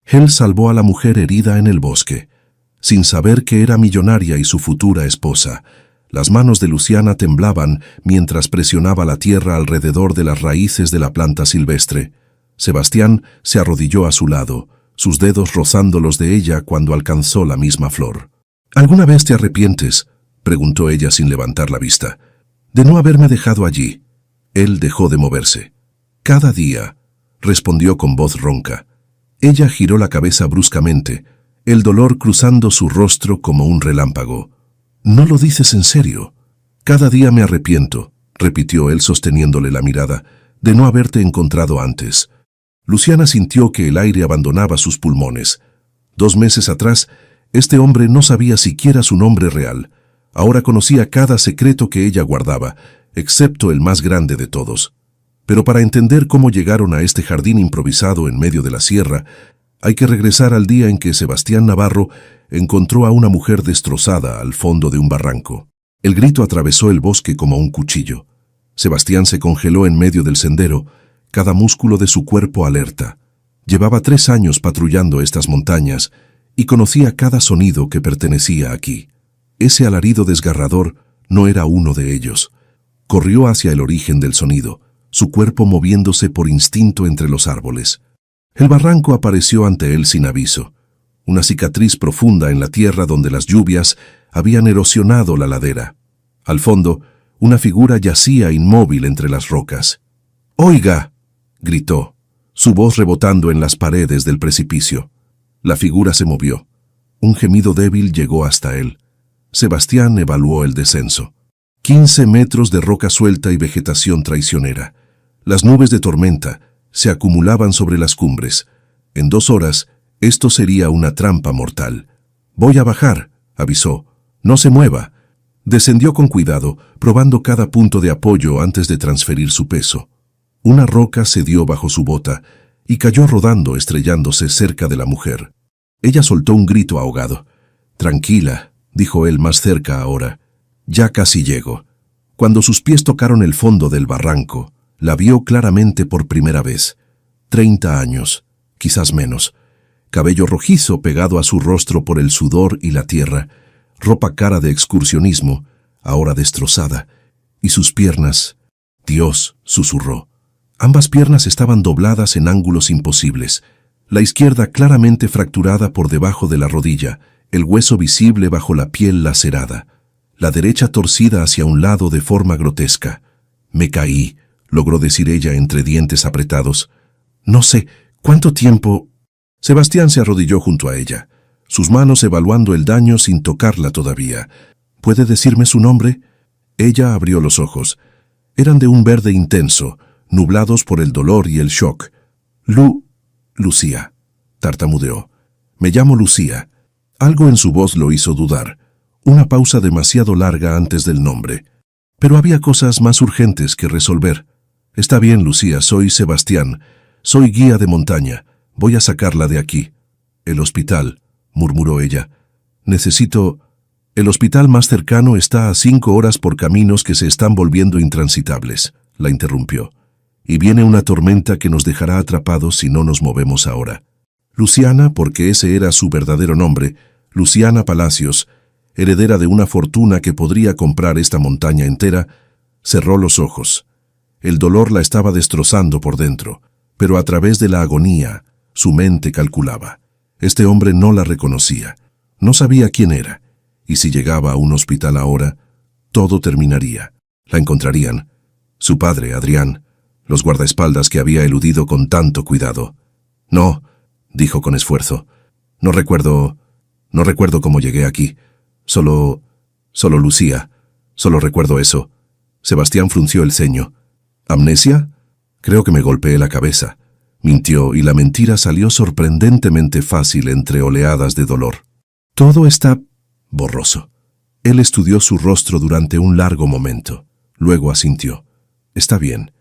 Él salvó a la mujer herida en el bosque, sin saber que era millonaria y su futura esposa. Las manos de Luciana temblaban mientras presionaba la tierra alrededor de las raíces de la planta silvestre. Sebastián se arrodilló a su lado, sus dedos rozando los de ella cuando alcanzó la misma flor. «¿Alguna vez te arrepientes?», preguntó ella sin levantar la vista, «de no haberme dejado allí». Él dejó de moverse. «Cada día», respondió con voz ronca. Ella giró la cabeza bruscamente, el dolor cruzando su rostro como un relámpago. «¿No lo dices en serio?». «Cada día me arrepiento», repitió él sosteniéndole la mirada, «de no haberte encontrado antes». Luciana sintió que el aire abandonaba sus pulmones. 2 meses atrás, este hombre no sabía siquiera su nombre real. Ahora conocía cada secreto que ella guardaba, excepto el más grande de todos. Pero para entender cómo llegaron a este jardín improvisado en medio de la sierra, hay que regresar al día en que Sebastián Navarro encontró a una mujer destrozada al fondo de un barranco. El grito atravesó el bosque como un cuchillo. Sebastián se congeló en medio del sendero, cada músculo de su cuerpo alerta. Llevaba 3 años patrullando estas montañas y conocía cada sonido que pertenecía aquí. Ese alarido desgarrador no era uno de ellos. Corrió hacia el origen del sonido, su cuerpo moviéndose por instinto entre los árboles. El barranco apareció ante él sin aviso, una cicatriz profunda en la tierra donde las lluvias habían erosionado la ladera. Al fondo, una figura yacía inmóvil entre las rocas. «¡Oiga!», gritó, su voz rebotando en las paredes del precipicio. La figura se movió. Un gemido débil llegó hasta él. Sebastián evaluó el descenso. 15 metros de roca suelta y vegetación traicionera. Las nubes de tormenta se acumulaban sobre las cumbres. En 2 horas, esto sería una trampa mortal. «Voy a bajar», avisó. «No se mueva». Descendió con cuidado, probando cada punto de apoyo antes de transferir su peso. Una roca cedió bajo su bota y cayó rodando, estrellándose cerca de la mujer. Ella soltó un grito ahogado. «Tranquila», dijo él más cerca ahora. «Ya casi llego». Cuando sus pies tocaron el fondo del barranco, la vio claramente por primera vez. 30 años, quizás menos. Cabello rojizo pegado a su rostro por el sudor y la tierra, ropa cara de excursionismo, ahora destrozada, y sus piernas. «Dios», susurró. Ambas piernas estaban dobladas en ángulos imposibles, la izquierda claramente fracturada por debajo de la rodilla, el hueso visible bajo la piel lacerada, la derecha torcida hacia un lado de forma grotesca. «Me caí», logró decir ella entre dientes apretados. «No sé, ¿cuánto tiempo?» Sebastián se arrodilló junto a ella, sus manos evaluando el daño sin tocarla todavía. «¿Puede decirme su nombre?». Ella abrió los ojos. Eran de un verde intenso, nublados por el dolor y el shock. «Lucía», tartamudeó. «Me llamo Lucía». Algo en su voz lo hizo dudar, una pausa demasiado larga antes del nombre. Pero había cosas más urgentes que resolver. «Está bien, Lucía, soy Sebastián. Soy guía de montaña. Voy a sacarla de aquí». «El hospital», murmuró ella. «Necesito...». «El hospital más cercano está a 5 horas por caminos que se están volviendo intransitables», la interrumpió. «Y viene una tormenta que nos dejará atrapados si no nos movemos ahora». Luciana, porque ese era su verdadero nombre, Luciana Palacios, heredera de una fortuna que podría comprar esta montaña entera, cerró los ojos. El dolor la estaba destrozando por dentro, pero a través de la agonía, su mente calculaba. Este hombre no la reconocía, no sabía quién era, y si llegaba a un hospital ahora, todo terminaría. La encontrarían. Su padre, Adrián, los guardaespaldas que había eludido con tanto cuidado. «No», dijo con esfuerzo. No recuerdo cómo llegué aquí. Solo Lucía. Solo recuerdo eso». Sebastián frunció el ceño. «¿Amnesia? Creo que me golpeé la cabeza». Mintió y la mentira salió sorprendentemente fácil entre oleadas de dolor. «Todo está borroso». Él estudió su rostro durante un largo momento. Luego asintió. «Está bien.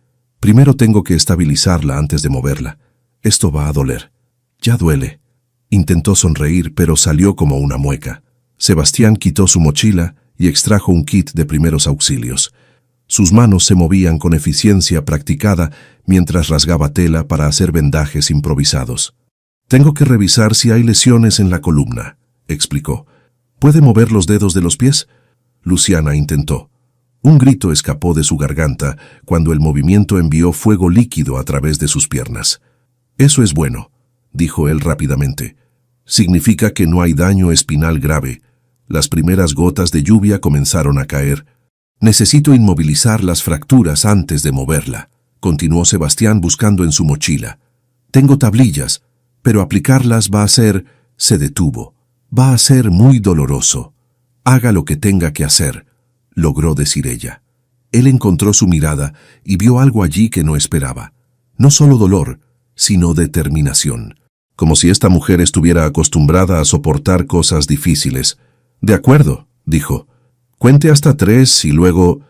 Primero tengo que estabilizarla antes de moverla. Esto va a doler». «Ya duele». Intentó sonreír, pero salió como una mueca. Sebastián quitó su mochila y extrajo un kit de primeros auxilios. Sus manos se movían con eficiencia practicada mientras rasgaba tela para hacer vendajes improvisados. Tengo que revisar si hay lesiones en la columna, explicó. ¿Puede mover los dedos de los pies? Luciana intentó. Un grito escapó de su garganta cuando el movimiento envió fuego líquido a través de sus piernas. Eso es bueno, dijo él rápidamente. Significa que no hay daño espinal grave. Las primeras gotas de lluvia comenzaron a caer. Necesito inmovilizar las fracturas antes de moverla, continuó Sebastián buscando en su mochila. Tengo tablillas, pero aplicarlas va a ser... Se detuvo. Va a ser muy doloroso. Haga lo que tenga que hacer, logró decir ella. Él encontró su mirada y vio algo allí que no esperaba. No solo dolor, sino determinación. Como si esta mujer estuviera acostumbrada a soportar cosas difíciles. De acuerdo, dijo. Cuente hasta 3 y luego...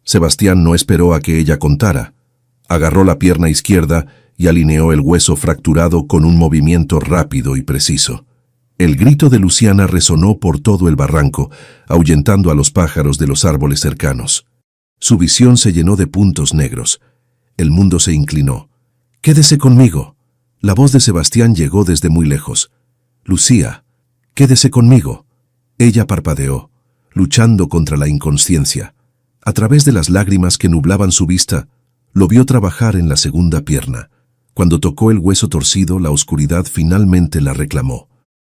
Sebastián no esperó a que ella contara. Agarró la pierna izquierda y alineó el hueso fracturado con un movimiento rápido y preciso. El grito de Luciana resonó por todo el barranco, ahuyentando a los pájaros de los árboles cercanos. Su visión se llenó de puntos negros. El mundo se inclinó. «Quédese conmigo». La voz de Sebastián llegó desde muy lejos. «Lucía, quédese conmigo». Ella parpadeó, luchando contra la inconsciencia. A través de las lágrimas que nublaban su vista, lo vio trabajar en la segunda pierna. Cuando tocó el hueso torcido, la oscuridad finalmente la reclamó.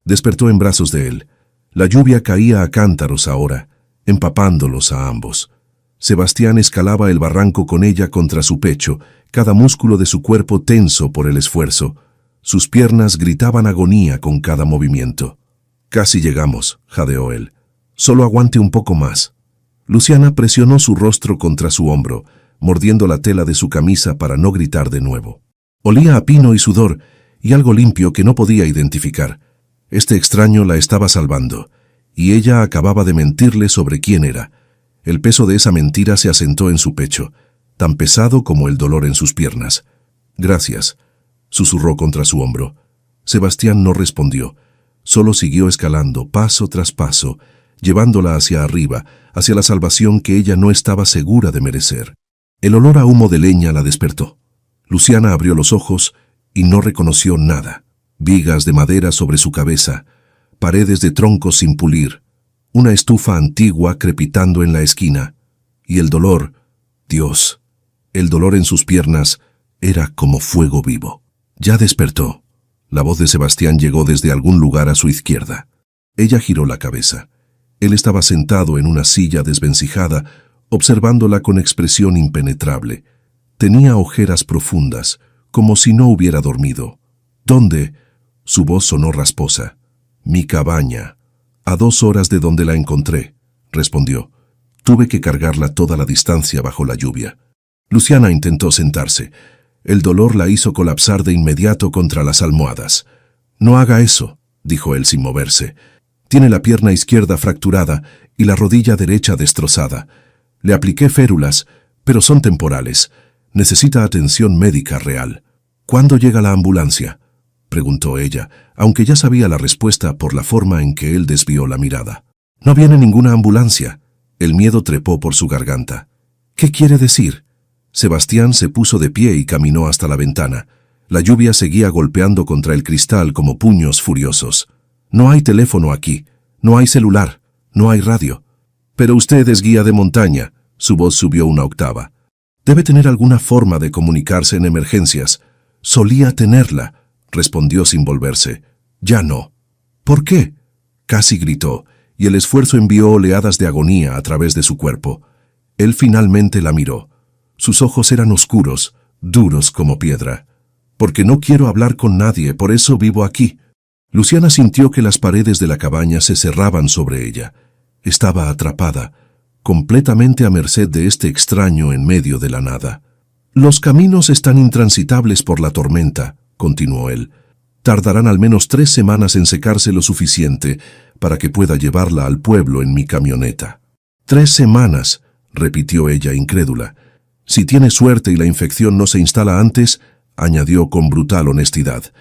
Despertó en brazos de él. La lluvia caía a cántaros ahora, empapándolos a ambos. Sebastián escalaba el barranco con ella contra su pecho, cada músculo de su cuerpo tenso por el esfuerzo. Sus piernas gritaban agonía con cada movimiento. «Casi llegamos», jadeó él. «Solo aguante un poco más». Luciana presionó su rostro contra su hombro, mordiendo la tela de su camisa para no gritar de nuevo. Olía a pino y sudor, y algo limpio que no podía identificar. Este extraño la estaba salvando, y ella acababa de mentirle sobre quién era. El peso de esa mentira se asentó en su pecho, tan pesado como el dolor en sus piernas. «Gracias», susurró contra su hombro. Sebastián no respondió, solo siguió escalando paso tras paso, llevándola hacia arriba, hacia la salvación que ella no estaba segura de merecer. El olor a humo de leña la despertó. Luciana abrió los ojos y no reconoció nada. Vigas de madera sobre su cabeza, paredes de troncos sin pulir, una estufa antigua crepitando en la esquina, y el dolor, Dios, el dolor en sus piernas era como fuego vivo. Ya despertó. La voz de Sebastián llegó desde algún lugar a su izquierda. Ella giró la cabeza. Él estaba sentado en una silla desvencijada, observándola con expresión impenetrable. Tenía ojeras profundas, como si no hubiera dormido. «¿Dónde?» Su voz sonó rasposa. «Mi cabaña. A 2 horas de donde la encontré», respondió. «Tuve que cargarla toda la distancia bajo la lluvia». Luciana intentó sentarse. El dolor la hizo colapsar de inmediato contra las almohadas. «No haga eso», dijo él sin moverse. «Tiene la pierna izquierda fracturada y la rodilla derecha destrozada. Le apliqué férulas, pero son temporales. Necesita atención médica real». «¿Cuándo llega la ambulancia?», preguntó ella, aunque ya sabía la respuesta por la forma en que él desvió la mirada. «No viene ninguna ambulancia». El miedo trepó por su garganta. «¿Qué quiere decir?». Sebastián se puso de pie y caminó hasta la ventana. La lluvia seguía golpeando contra el cristal como puños furiosos. «No hay teléfono aquí, no hay celular, no hay radio». «Pero usted es guía de montaña», su voz subió una octava. «Debe tener alguna forma de comunicarse en emergencias». «Solía tenerla», respondió sin volverse. «Ya no». «¿Por qué?». Casi gritó, y el esfuerzo envió oleadas de agonía a través de su cuerpo. Él finalmente la miró. Sus ojos eran oscuros, duros como piedra. «Porque no quiero hablar con nadie, por eso vivo aquí». Luciana sintió que las paredes de la cabaña se cerraban sobre ella. Estaba atrapada, completamente a merced de este extraño en medio de la nada. «Los caminos están intransitables por la tormenta», continuó él. «Tardarán al menos 3 semanas en secarse lo suficiente para que pueda llevarla al pueblo en mi camioneta». «3 semanas», repitió ella incrédula. «Si tiene suerte y la infección no se instala antes», añadió con brutal honestidad.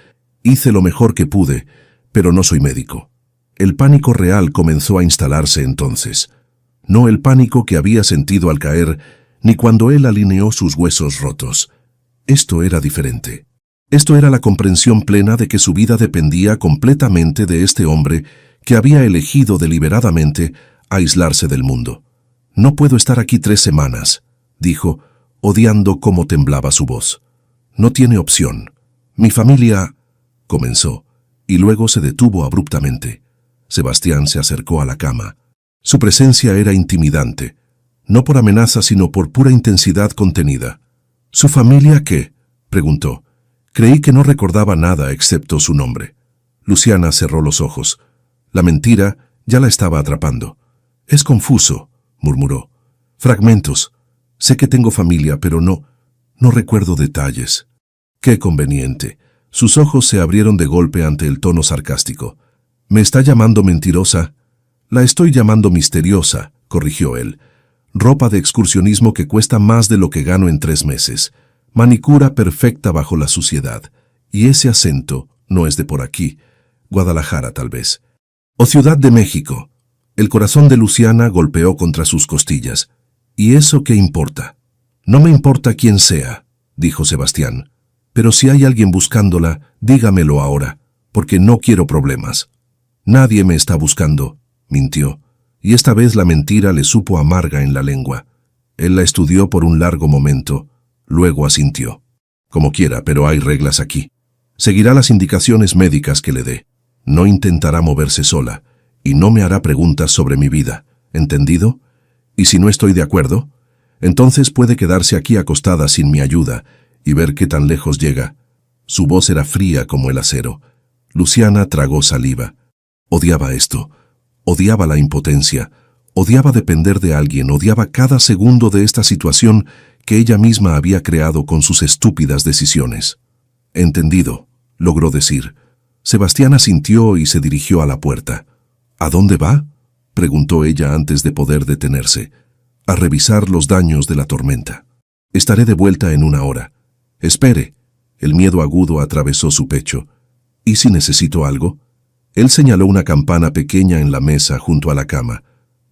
«Hice lo mejor que pude, pero no soy médico». El pánico real comenzó a instalarse entonces. No el pánico que había sentido al caer, ni cuando él alineó sus huesos rotos. Esto era diferente. Esto era la comprensión plena de que su vida dependía completamente de este hombre que había elegido deliberadamente aislarse del mundo. «No puedo estar aquí 3 semanas», dijo, odiando cómo temblaba su voz. «No tiene opción. Mi familia...» comenzó, y luego se detuvo abruptamente. Sebastián se acercó a la cama. Su presencia era intimidante, no por amenaza sino por pura intensidad contenida. «¿Su familia qué?», preguntó. Creí que no recordaba nada excepto su nombre. Luciana cerró los ojos. La mentira ya la estaba atrapando. «Es confuso», murmuró. «Fragmentos. Sé que tengo familia, pero no recuerdo detalles». «Qué conveniente». Sus ojos se abrieron de golpe ante el tono sarcástico. «¿Me está llamando mentirosa?» «La estoy llamando misteriosa», corrigió él. «Ropa de excursionismo que cuesta más de lo que gano en 3 meses. Manicura perfecta bajo la suciedad. Y ese acento no es de por aquí. Guadalajara, tal vez. O Ciudad de México». El corazón de Luciana golpeó contra sus costillas. «¿Y eso qué importa?» «No me importa quién sea», dijo Sebastián. «Pero si hay alguien buscándola, dígamelo ahora, porque no quiero problemas». «Nadie me está buscando», mintió, y esta vez la mentira le supo amarga en la lengua. Él la estudió por un largo momento, luego asintió. «Como quiera, pero hay reglas aquí. Seguirá las indicaciones médicas que le dé. No intentará moverse sola, y no me hará preguntas sobre mi vida. ¿Entendido? Y si no estoy de acuerdo, entonces puede quedarse aquí acostada sin mi ayuda y ver qué tan lejos llega». Su voz era fría como el acero. Luciana tragó saliva. Odiaba esto. Odiaba la impotencia. Odiaba depender de alguien. Odiaba cada segundo de esta situación que ella misma había creado con sus estúpidas decisiones. «Entendido», logró decir. Sebastián asintió y se dirigió a la puerta. «¿A dónde va?», preguntó ella antes de poder detenerse. «A revisar los daños de la tormenta. Estaré de vuelta en 1 hora». «Espere». El miedo agudo atravesó su pecho. «¿Y si necesito algo?». Él señaló una campana pequeña en la mesa junto a la cama.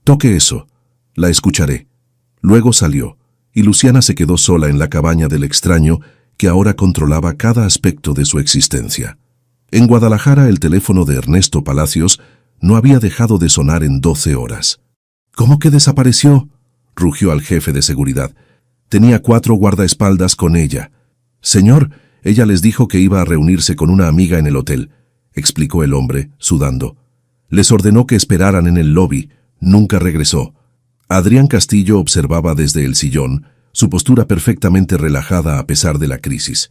«Toque eso. La escucharé». Luego salió, y Luciana se quedó sola en la cabaña del extraño que ahora controlaba cada aspecto de su existencia. En Guadalajara el teléfono de Ernesto Palacios no había dejado de sonar en 12 horas. «¿Cómo que desapareció?», rugió al jefe de seguridad. «Tenía 4 guardaespaldas con ella». «Señor, ella les dijo que iba a reunirse con una amiga en el hotel», explicó el hombre, sudando. «Les ordenó que esperaran en el lobby. Nunca regresó». Adrián Castillo observaba desde el sillón, su postura perfectamente relajada a pesar de la crisis.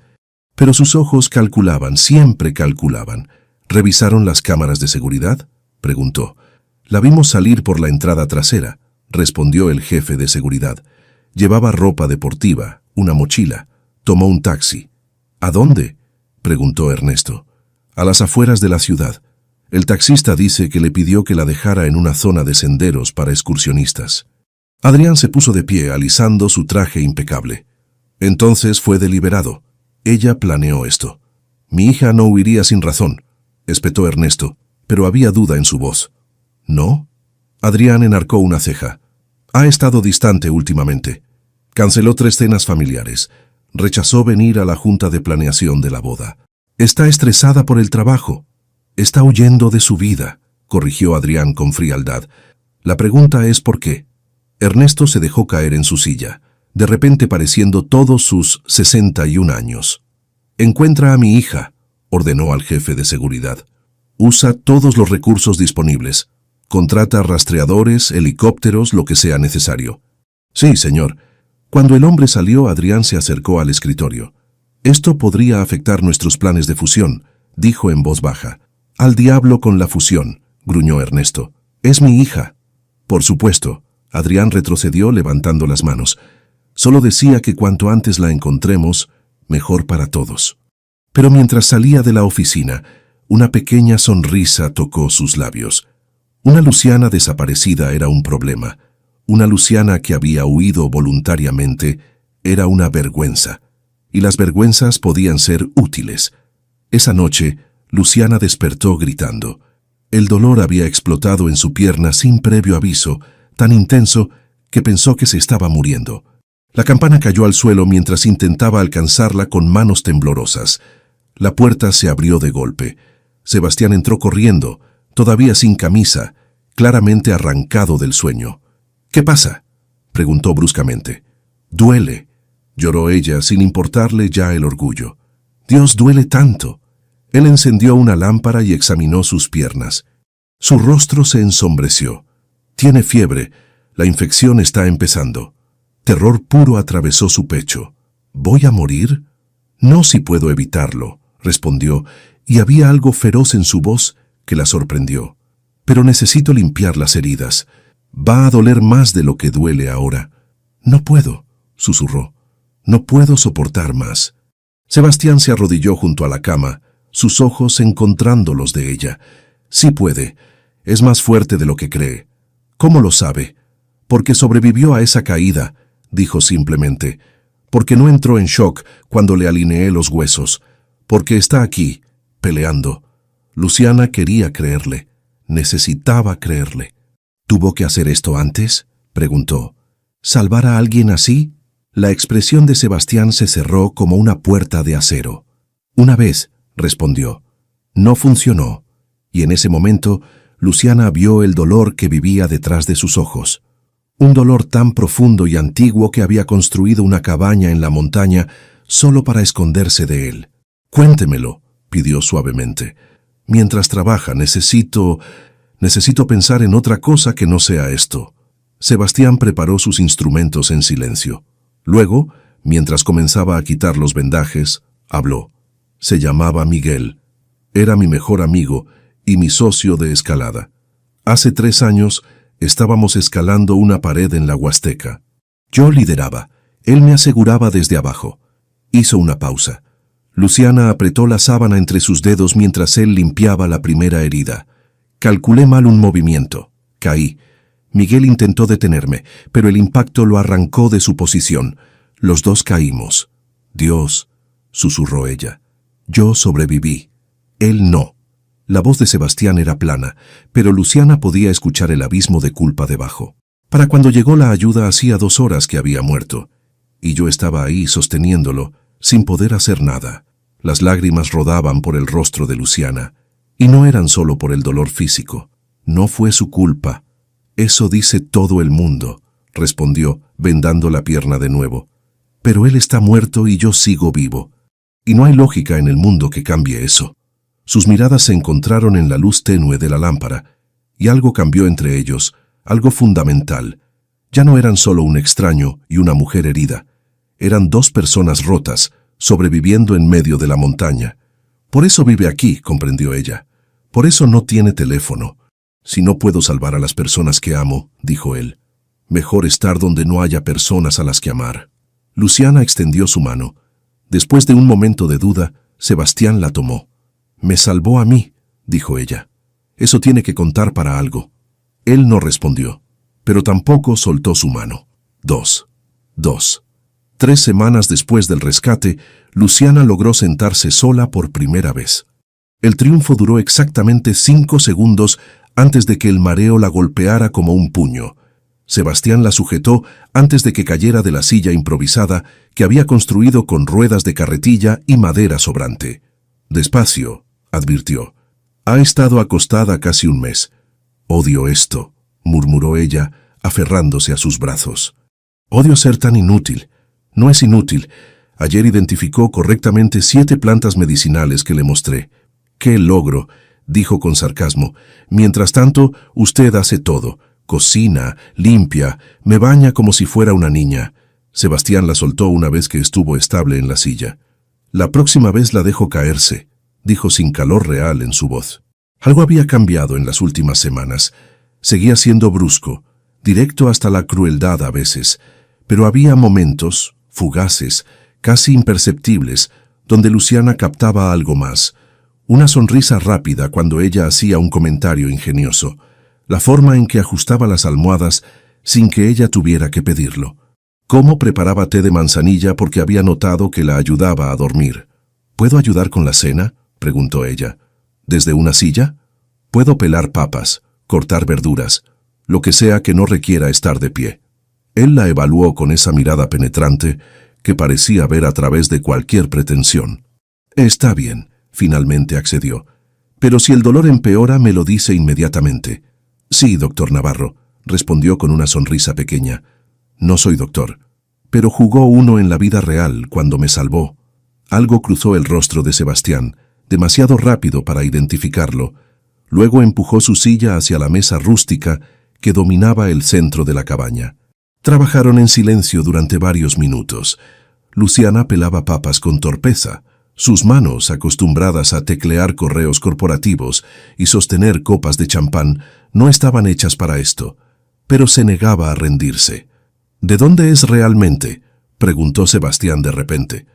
Pero sus ojos calculaban, siempre calculaban. «¿Revisaron las cámaras de seguridad?», preguntó. «La vimos salir por la entrada trasera», respondió el jefe de seguridad. «Llevaba ropa deportiva, una mochila. Tomó un taxi». «¿A dónde?», preguntó Ernesto. «A las afueras de la ciudad. El taxista dice que le pidió que la dejara en una zona de senderos para excursionistas». Adrián se puso de pie, alisando su traje impecable. «Entonces fue deliberado. Ella planeó esto». «Mi hija no huiría sin razón», espetó Ernesto, pero había duda en su voz. «¿No?». Adrián enarcó una ceja. «Ha estado distante últimamente. Canceló 3 cenas familiares. Rechazó venir a la junta de planeación de la boda. Está estresada por el trabajo. Está huyendo de su vida», corrigió Adrián con frialdad. «La pregunta es ¿por qué?». Ernesto se dejó caer en su silla, de repente pareciendo todos sus 61 años. «Encuentra a mi hija», ordenó al jefe de seguridad. «Usa todos los recursos disponibles. Contrata rastreadores, helicópteros, lo que sea necesario». «Sí, señor». Cuando el hombre salió, Adrián se acercó al escritorio. «Esto podría afectar nuestros planes de fusión», dijo en voz baja. «Al diablo con la fusión», gruñó Ernesto. «Es mi hija». «Por supuesto». Adrián retrocedió levantando las manos. «Solo decía que cuanto antes la encontremos, mejor para todos». Pero mientras salía de la oficina, una pequeña sonrisa tocó sus labios. Una Luciana desaparecida era un problema. Una Luciana que había huido voluntariamente era una vergüenza. Y las vergüenzas podían ser útiles. Esa noche, Luciana despertó gritando. El dolor había explotado en su pierna sin previo aviso, tan intenso que pensó que se estaba muriendo. La campana cayó al suelo mientras intentaba alcanzarla con manos temblorosas. La puerta se abrió de golpe. Sebastián entró corriendo, todavía sin camisa, claramente arrancado del sueño. «¿Qué pasa?», preguntó bruscamente. «Duele», lloró ella sin importarle ya el orgullo. «Dios, duele tanto». Él encendió una lámpara y examinó sus piernas. Su rostro se ensombreció. «Tiene fiebre. La infección está empezando». Terror puro atravesó su pecho. «¿Voy a morir?». «No, si puedo evitarlo», respondió, y había algo feroz en su voz que la sorprendió. «Pero necesito limpiar las heridas. Va a doler más de lo que duele ahora». «No puedo», susurró. «No puedo soportar más». Sebastián se arrodilló junto a la cama, sus ojos encontrando los de ella. «Sí puede. Es más fuerte de lo que cree». «¿Cómo lo sabe?». «Porque sobrevivió a esa caída», dijo simplemente. «Porque no entró en shock cuando le alineé los huesos. Porque está aquí, peleando». Luciana quería creerle. Necesitaba creerle. «¿Tuvo que hacer esto antes?», preguntó. «¿Salvar a alguien así?». La expresión de Sebastián se cerró como una puerta de acero. «Una vez», respondió. «No funcionó». Y en ese momento, Luciana vio el dolor que vivía detrás de sus ojos. Un dolor tan profundo y antiguo que había construido una cabaña en la montaña solo para esconderse de él. «Cuéntemelo», pidió suavemente. «Mientras trabaja, necesito pensar en otra cosa que no sea esto». Sebastián preparó sus instrumentos en silencio. Luego, mientras comenzaba a quitar los vendajes, habló. Se llamaba Miguel. Era mi mejor amigo y mi socio de escalada. Hace 3 años estábamos escalando una pared en la Huasteca. Yo lideraba. Él me aseguraba desde abajo. Hizo una pausa. Luciana apretó la sábana entre sus dedos mientras él limpiaba la primera herida. Calculé mal un movimiento. Caí. Miguel intentó detenerme, pero el impacto lo arrancó de su posición. Los dos caímos. «Dios», susurró ella. «Yo sobreviví. Él no». La voz de Sebastián era plana, pero Luciana podía escuchar el abismo de culpa debajo. Para cuando llegó la ayuda hacía 2 horas que había muerto, y yo estaba ahí sosteniéndolo, sin poder hacer nada. Las lágrimas rodaban por el rostro de Luciana, y no eran solo por el dolor físico. No fue su culpa. «Eso dice todo el mundo», respondió, vendando la pierna de nuevo. «Pero él está muerto y yo sigo vivo. Y no hay lógica en el mundo que cambie eso». Sus miradas se encontraron en la luz tenue de la lámpara, y algo cambió entre ellos, algo fundamental. Ya no eran solo un extraño y una mujer herida. Eran 2 personas rotas, sobreviviendo en medio de la montaña. «Por eso vive aquí», comprendió ella. «Por eso no tiene teléfono». «Si no puedo salvar a las personas que amo», dijo él, «mejor estar donde no haya personas a las que amar». Luciana extendió su mano. Después de un momento de duda, Sebastián la tomó. «Me salvó a mí», dijo ella. «Eso tiene que contar para algo». Él no respondió, pero tampoco soltó su mano. 2. 3 semanas después del rescate, Luciana logró sentarse sola por primera vez. El triunfo duró exactamente 5 segundos antes de que el mareo la golpeara como un puño. Sebastián la sujetó antes de que cayera de la silla improvisada que había construido con ruedas de carretilla y madera sobrante. «Despacio», advirtió. «Ha estado acostada casi 1 mes». «Odio esto», murmuró ella, aferrándose a sus brazos. «Odio ser tan inútil». «No es inútil. Ayer identificó correctamente 7 plantas medicinales que le mostré». «¡Qué logro!», dijo con sarcasmo. «Mientras tanto, usted hace todo. Cocina, limpia, me baña como si fuera una niña». Sebastián la soltó una vez que estuvo estable en la silla. «La próxima vez la dejo caerse», dijo sin calor real en su voz. Algo había cambiado en las últimas semanas. Seguía siendo brusco, directo hasta la crueldad a veces, pero había momentos, fugaces, casi imperceptibles, donde Luciana captaba algo más. Una sonrisa rápida cuando ella hacía un comentario ingenioso, la forma en que ajustaba las almohadas sin que ella tuviera que pedirlo. Cómo preparaba té de manzanilla porque había notado que la ayudaba a dormir. «¿Puedo ayudar con la cena?», preguntó ella. «¿Desde una silla? Puedo pelar papas, cortar verduras, lo que sea que no requiera estar de pie». Él la evaluó con esa mirada penetrante que parecía ver a través de cualquier pretensión. «Está bien. Finalmente accedió. Pero si el dolor empeora, me lo dice inmediatamente. Sí, doctor Navarro, respondió con una sonrisa pequeña. No soy doctor, pero jugó uno en la vida real cuando me salvó. Algo cruzó el rostro de Sebastián, demasiado rápido para identificarlo. Luego empujó su silla hacia la mesa rústica que dominaba el centro de la cabaña. Trabajaron en silencio durante varios minutos. Luciana pelaba papas con torpeza. Sus manos, acostumbradas a teclear correos corporativos y sostener copas de champán, no estaban hechas para esto, pero se negaba a rendirse. ¿De dónde es realmente?, preguntó Sebastián de repente.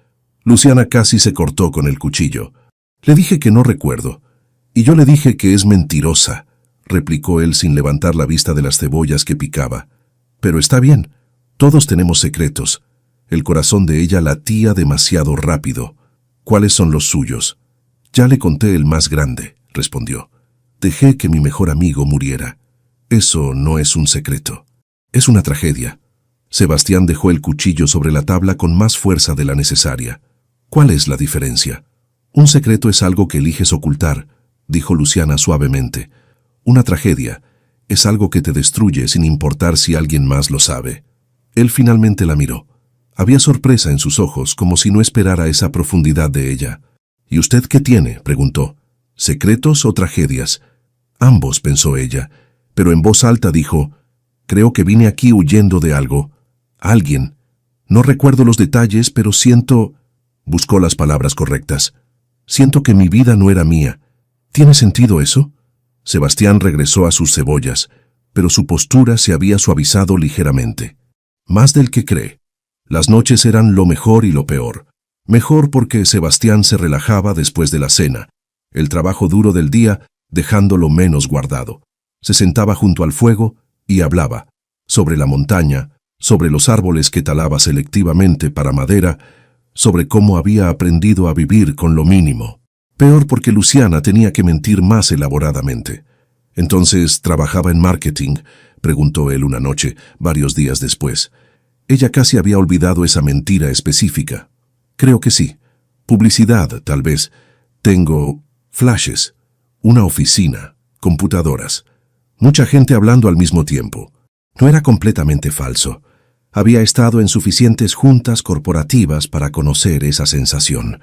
Luciana casi se cortó con el cuchillo. Le dije que no recuerdo. Y yo le dije que es mentirosa, replicó él sin levantar la vista de las cebollas que picaba. Pero está bien, todos tenemos secretos. El corazón de ella latía demasiado rápido. ¿Cuáles son los suyos? Ya le conté el más grande, respondió. Dejé que mi mejor amigo muriera. Eso no es un secreto. Es una tragedia. Sebastián dejó el cuchillo sobre la tabla con más fuerza de la necesaria. ¿Cuál es la diferencia? Un secreto es algo que eliges ocultar, dijo Luciana suavemente. Una tragedia es algo que te destruye sin importar si alguien más lo sabe. Él finalmente la miró. Había sorpresa en sus ojos, como si no esperara esa profundidad de ella. ¿Y usted qué tiene?, preguntó. ¿Secretos o tragedias? Ambos, pensó ella, pero en voz alta dijo, creo que vine aquí huyendo de algo. Alguien. No recuerdo los detalles, pero siento... Buscó las palabras correctas. Siento que mi vida no era mía. ¿Tiene sentido eso? Sebastián regresó a sus cebollas, pero su postura se había suavizado ligeramente. Más del que cree. Las noches eran lo mejor y lo peor. Mejor porque Sebastián se relajaba después de la cena, el trabajo duro del día dejándolo menos guardado. Se sentaba junto al fuego y hablaba, sobre la montaña, sobre los árboles que talaba selectivamente para madera, sobre cómo había aprendido a vivir con lo mínimo. Peor porque Luciana tenía que mentir más elaboradamente. Entonces, ¿trabajaba en marketing?, preguntó él una noche, varios días después. Ella casi había olvidado esa mentira específica. Creo que sí. Publicidad, tal vez. Tengo flashes, una oficina, computadoras. Mucha gente hablando al mismo tiempo. No era completamente falso. Había estado en suficientes juntas corporativas para conocer esa sensación.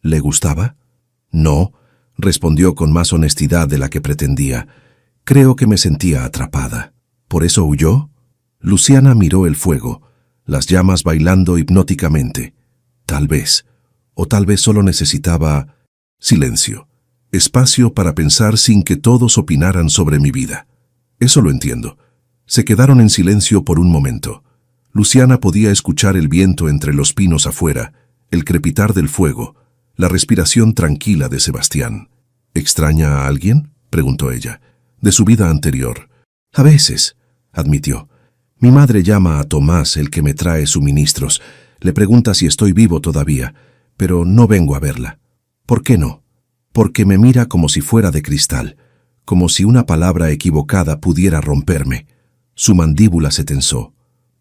¿Le gustaba? No, respondió con más honestidad de la que pretendía. Creo que me sentía atrapada. ¿Por eso huyó? Luciana miró el fuego, las llamas bailando hipnóticamente. Tal vez, o tal vez solo necesitaba silencio, espacio para pensar sin que todos opinaran sobre mi vida. Eso lo entiendo. Se quedaron en silencio por un momento. Luciana podía escuchar el viento entre los pinos afuera, el crepitar del fuego, la respiración tranquila de Sebastián. ¿Extraña a alguien?, preguntó ella. De su vida anterior. A veces, admitió. Mi madre llama a Tomás, el que me trae suministros. Le pregunta si estoy vivo todavía, pero no vengo a verla. ¿Por qué no? Porque me mira como si fuera de cristal, como si una palabra equivocada pudiera romperme. Su mandíbula se tensó.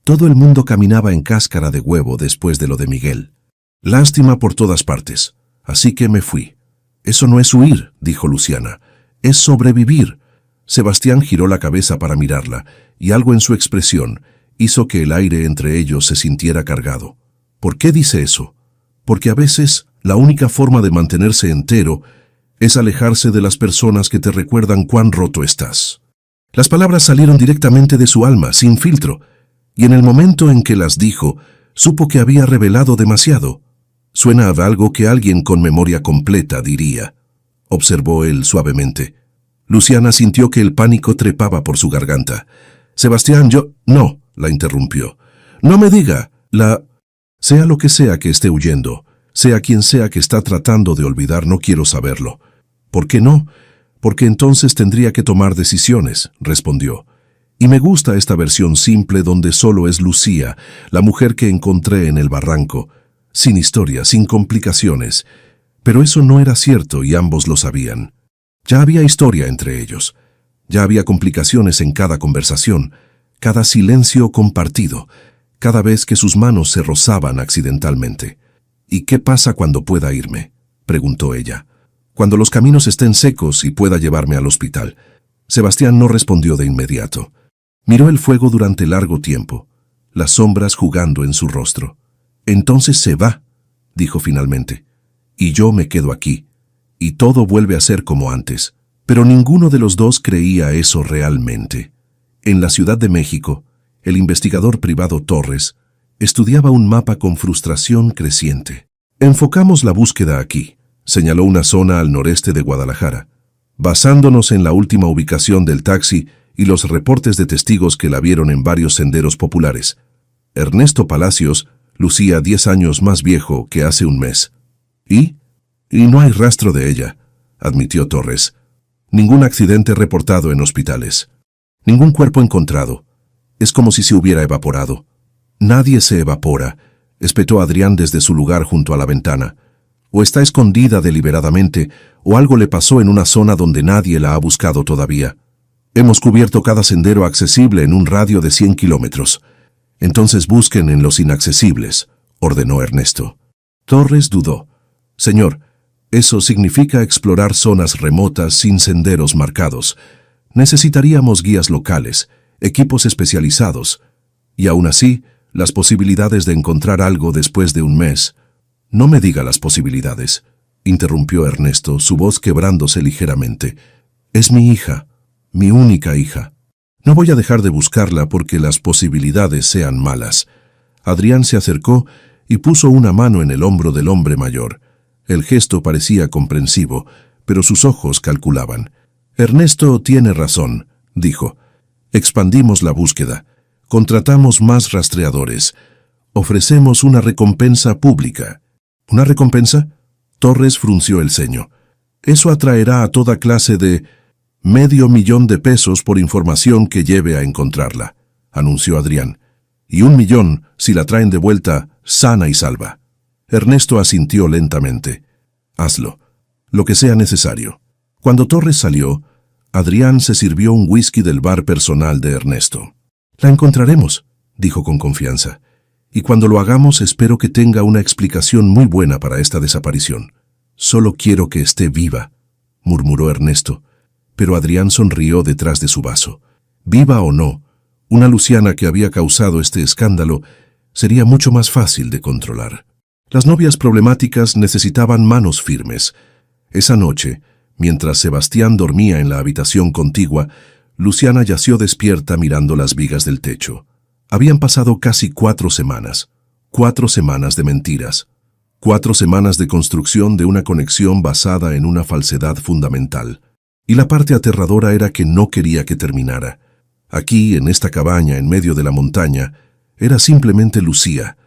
Todo el mundo caminaba en cáscara de huevo después de lo de Miguel. Lástima por todas partes. Así que me fui. Eso no es huir, dijo Luciana. Es sobrevivir. Sebastián giró la cabeza para mirarla, y algo en su expresión hizo que el aire entre ellos se sintiera cargado. ¿Por qué dice eso? Porque a veces la única forma de mantenerse entero es alejarse de las personas que te recuerdan cuán roto estás. Las palabras salieron directamente de su alma, sin filtro, y en el momento en que las dijo, supo que había revelado demasiado. Suena a algo que alguien con memoria completa diría, observó él suavemente. Luciana sintió que el pánico trepaba por su garganta. Sebastián, No, la interrumpió. No me diga, Sea lo que sea que esté huyendo, sea quien sea que está tratando de olvidar, no quiero saberlo. ¿Por qué no? Porque entonces tendría que tomar decisiones, respondió. Y me gusta esta versión simple donde solo es Lucía, la mujer que encontré en el barranco, sin historia, sin complicaciones. Pero eso no era cierto y ambos lo sabían. Ya había historia entre ellos. Ya había complicaciones en cada conversación, cada silencio compartido, cada vez que sus manos se rozaban accidentalmente. ¿Y qué pasa cuando pueda irme?, preguntó ella. Cuando los caminos estén secos y pueda llevarme al hospital. Sebastián no respondió de inmediato. Miró el fuego durante largo tiempo, las sombras jugando en su rostro. Entonces se va, dijo finalmente, y yo me quedo aquí, y todo vuelve a ser como antes. Pero ninguno de los dos creía eso realmente. En la Ciudad de México, el investigador privado Torres estudiaba un mapa con frustración creciente. Enfocamos la búsqueda aquí, señaló una zona al noreste de Guadalajara, basándonos en la última ubicación del taxi y los reportes de testigos que la vieron en varios senderos populares. Ernesto Palacios lucía 10 años más viejo que hace un mes. Y no hay rastro de ella, admitió Torres. Ningún accidente reportado en hospitales. Ningún cuerpo encontrado. Es como si se hubiera evaporado. Nadie se evapora, espetó Adrián desde su lugar junto a la ventana. O está escondida deliberadamente, o algo le pasó en una zona donde nadie la ha buscado todavía. Hemos cubierto cada sendero accesible en un radio de 100 kilómetros. Entonces busquen en los inaccesibles, ordenó Ernesto. Torres dudó. Señor, eso significa explorar zonas remotas sin senderos marcados. Necesitaríamos guías locales, equipos especializados, y aún así, las posibilidades de encontrar algo después de un mes. No me diga las posibilidades, interrumpió Ernesto, su voz quebrándose ligeramente. Es mi hija, mi única hija. No voy a dejar de buscarla porque las posibilidades sean malas. Adrián se acercó y puso una mano en el hombro del hombre mayor. El gesto parecía comprensivo, pero sus ojos calculaban. Ernesto tiene razón, dijo. Expandimos la búsqueda. Contratamos más rastreadores. Ofrecemos una recompensa pública. ¿Una recompensa? Torres frunció el ceño. Eso atraerá a toda clase de... $500,000 por información que lleve a encontrarla, anunció Adrián. Y 1,000,000 si la traen de vuelta sana y salva. Ernesto asintió lentamente. Hazlo, lo que sea necesario. Cuando Torres salió, Adrián se sirvió un whisky del bar personal de Ernesto. La encontraremos, dijo con confianza. Y cuando lo hagamos espero que tenga una explicación muy buena para esta desaparición. Solo quiero que esté viva, murmuró Ernesto. Pero Adrián sonrió detrás de su vaso. Viva o no, una Luciana que había causado este escándalo sería mucho más fácil de controlar. Las novias problemáticas necesitaban manos firmes. Esa noche, mientras Sebastián dormía en la habitación contigua, Luciana yació despierta mirando las vigas del techo. Habían pasado casi 4 semanas. 4 semanas de mentiras. 4 semanas de construcción de una conexión basada en una falsedad fundamental. Y la parte aterradora era que no quería que terminara. Aquí, en esta cabaña en medio de la montaña, era simplemente Lucía,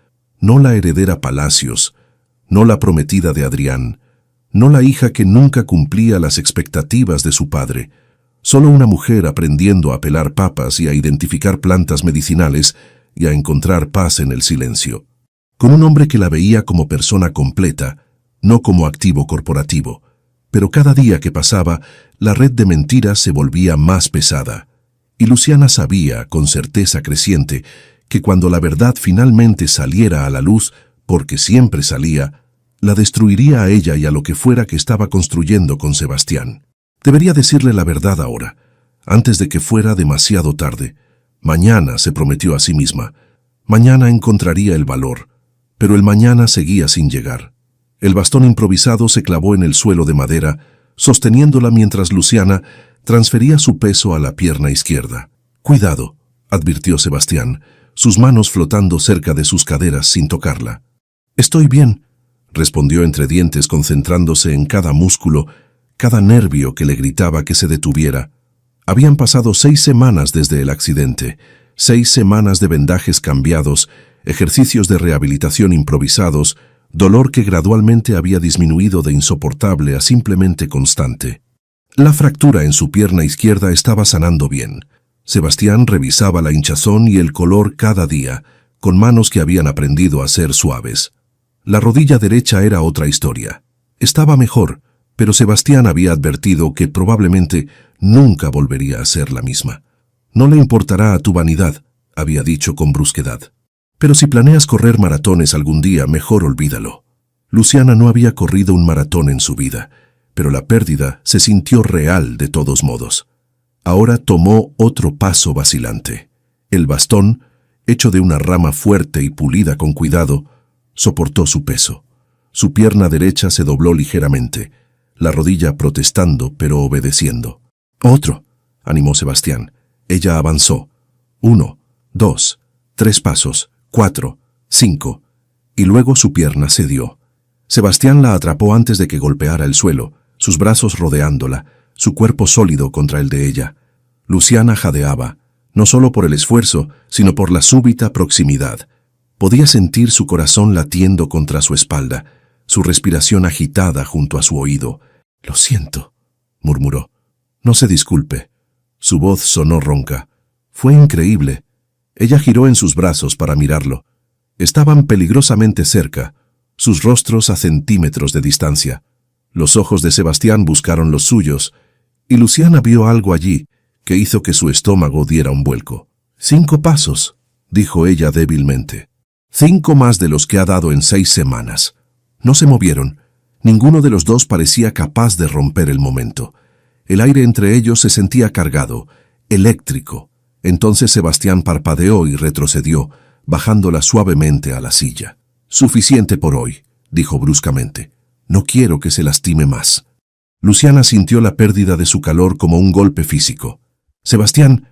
no la heredera Palacios, no la prometida de Adrián, no la hija que nunca cumplía las expectativas de su padre, solo una mujer aprendiendo a pelar papas y a identificar plantas medicinales y a encontrar paz en el silencio, con un hombre que la veía como persona completa, no como activo corporativo. Pero cada día que pasaba, la red de mentiras se volvía más pesada. Y Luciana sabía, con certeza creciente, que cuando la verdad finalmente saliera a la luz, porque siempre salía, la destruiría a ella y a lo que fuera que estaba construyendo con Sebastián. Debería decirle la verdad ahora, antes de que fuera demasiado tarde. Mañana, se prometió a sí misma. Mañana encontraría el valor. Pero el mañana seguía sin llegar. El bastón improvisado se clavó en el suelo de madera, sosteniéndola mientras Luciana transfería su peso a la pierna izquierda. «Cuidado», advirtió Sebastián, sus manos flotando cerca de sus caderas sin tocarla. «Estoy bien», respondió entre dientes concentrándose en cada músculo, cada nervio que le gritaba que se detuviera. Habían pasado 6 semanas desde el accidente, 6 semanas de vendajes cambiados, ejercicios de rehabilitación improvisados, dolor que gradualmente había disminuido de insoportable a simplemente constante. La fractura en su pierna izquierda estaba sanando bien. Sebastián revisaba la hinchazón y el color cada día, con manos que habían aprendido a ser suaves. La rodilla derecha era otra historia. Estaba mejor, pero Sebastián había advertido que probablemente nunca volvería a ser la misma. «No le importará a tu vanidad», había dicho con brusquedad. «Pero si planeas correr maratones algún día, mejor olvídalo». Luciana no había corrido un maratón en su vida, pero la pérdida se sintió real de todos modos. Ahora tomó otro paso vacilante. El bastón, hecho de una rama fuerte y pulida con cuidado, soportó su peso. Su pierna derecha se dobló ligeramente, la rodilla protestando pero obedeciendo. «Otro», animó Sebastián. Ella avanzó. 1, 2, 3 pasos, 4, 5, y luego su pierna cedió. Sebastián la atrapó antes de que golpeara el suelo, sus brazos rodeándola, su cuerpo sólido contra el de ella. Luciana jadeaba, no solo por el esfuerzo, sino por la súbita proximidad. Podía sentir su corazón latiendo contra su espalda, su respiración agitada junto a su oído. «Lo siento», murmuró. «No se disculpe». Su voz sonó ronca. Fue increíble. Ella giró en sus brazos para mirarlo. Estaban peligrosamente cerca, sus rostros a centímetros de distancia. Los ojos de Sebastián buscaron los suyos, y Luciana vio algo allí que hizo que su estómago diera un vuelco. 5 pasos, dijo ella débilmente. 5 más de los que ha dado en 6 semanas. No se movieron. Ninguno de los dos parecía capaz de romper el momento. El aire entre ellos se sentía cargado, eléctrico. Entonces Sebastián parpadeó y retrocedió, bajándola suavemente a la silla. «Suficiente por hoy», dijo bruscamente. «No quiero que se lastime más». Luciana sintió la pérdida de su calor como un golpe físico. «Sebastián,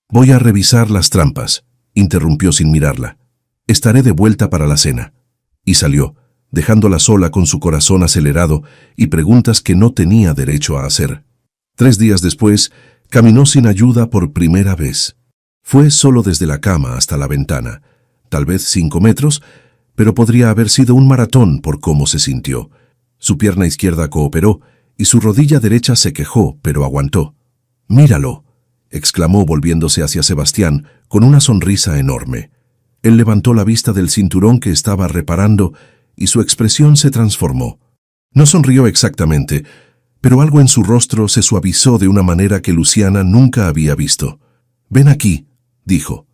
voy a revisar las trampas», interrumpió sin mirarla. «Estaré de vuelta para la cena». Y salió, dejándola sola con su corazón acelerado y preguntas que no tenía derecho a hacer. 3 días después, caminó sin ayuda por primera vez. Fue solo desde la cama hasta la ventana, tal vez 5 metros, pero podría haber sido un maratón por cómo se sintió. Su pierna izquierda cooperó y su rodilla derecha se quejó, pero aguantó. «Míralo», exclamó volviéndose hacia Sebastián con una sonrisa enorme. Él levantó la vista del cinturón que estaba reparando y su expresión se transformó. No sonrió exactamente, pero algo en su rostro se suavizó de una manera que Luciana nunca había visto. «Ven aquí», dijo.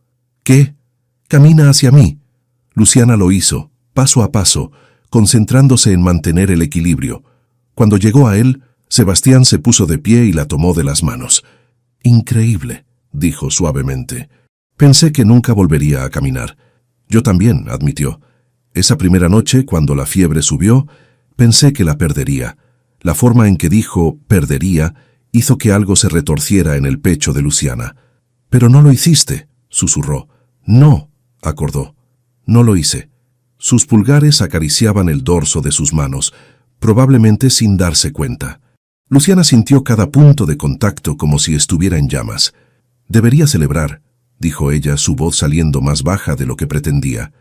«¿Qué?» «Camina hacia mí». Luciana lo hizo, paso a paso, concentrándose en mantener el equilibrio. Cuando llegó a él, Sebastián se puso de pie y la tomó de las manos. «Increíble», dijo suavemente. «Pensé que nunca volvería a caminar». «Yo también», admitió. «Esa primera noche, cuando la fiebre subió, pensé que la perdería». La forma en que dijo «perdería» hizo que algo se retorciera en el pecho de Luciana. «Pero no lo hiciste», susurró. «No», acordó. «No lo hice». Sus pulgares acariciaban el dorso de sus manos, probablemente sin darse cuenta. Luciana sintió cada punto de contacto como si estuviera en llamas. «Debería celebrar», dijo ella, su voz saliendo más baja de lo que pretendía.